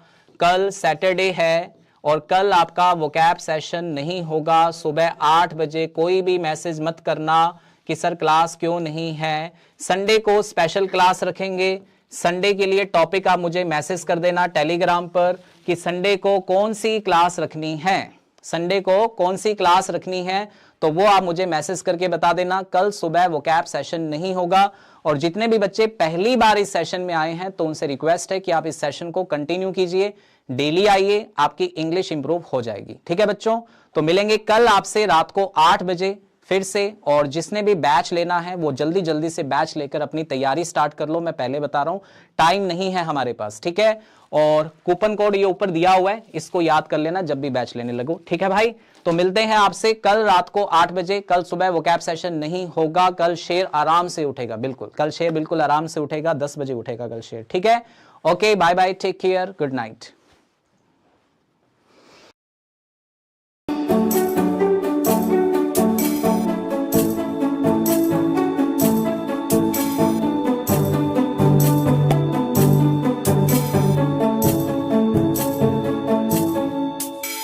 कल सैटरडे है और कल आपका वोकैब सेशन नहीं होगा। सुबह 8 बजे कोई भी मैसेज मत करना कि सर क्लास क्यों नहीं है। संडे को स्पेशल क्लास रखेंगे। संडे के लिए टॉपिक आप मुझे मैसेज कर देना टेलीग्राम पर कि संडे को कौन सी क्लास रखनी है, संडे को कौन सी क्लास रखनी है, तो वो आप मुझे मैसेज करके बता देना। कल सुबह वोकैब सेशन नहीं होगा। और जितने भी बच्चे पहली बार इस सेशन में आए हैं तो उनसे रिक्वेस्ट है कि आप इस सेशन को कंटिन्यू कीजिए, डेली आइए, आपकी इंग्लिश इंप्रूव हो जाएगी। ठीक है बच्चों, तो मिलेंगे कल आपसे रात को 8 बजे फिर से। और जिसने भी बैच लेना है वो जल्दी जल्दी से बैच लेकर अपनी तैयारी स्टार्ट कर लो। मैं पहले बता रहा हूं टाइम नहीं है हमारे पास, ठीक है। और कूपन कोड ये ऊपर दिया हुआ है, इसको याद कर लेना जब भी बैच लेने लगो, ठीक है भाई। तो मिलते हैं आपसे कल रात को 8 बजे। कल सुबह वोकैब सेशन नहीं होगा। कल शेर आराम से उठेगा, बिल्कुल कल शेर बिल्कुल आराम से उठेगा, 10 बजे उठेगा कल शेर, ठीक है। Okay bye bye, take care, good night.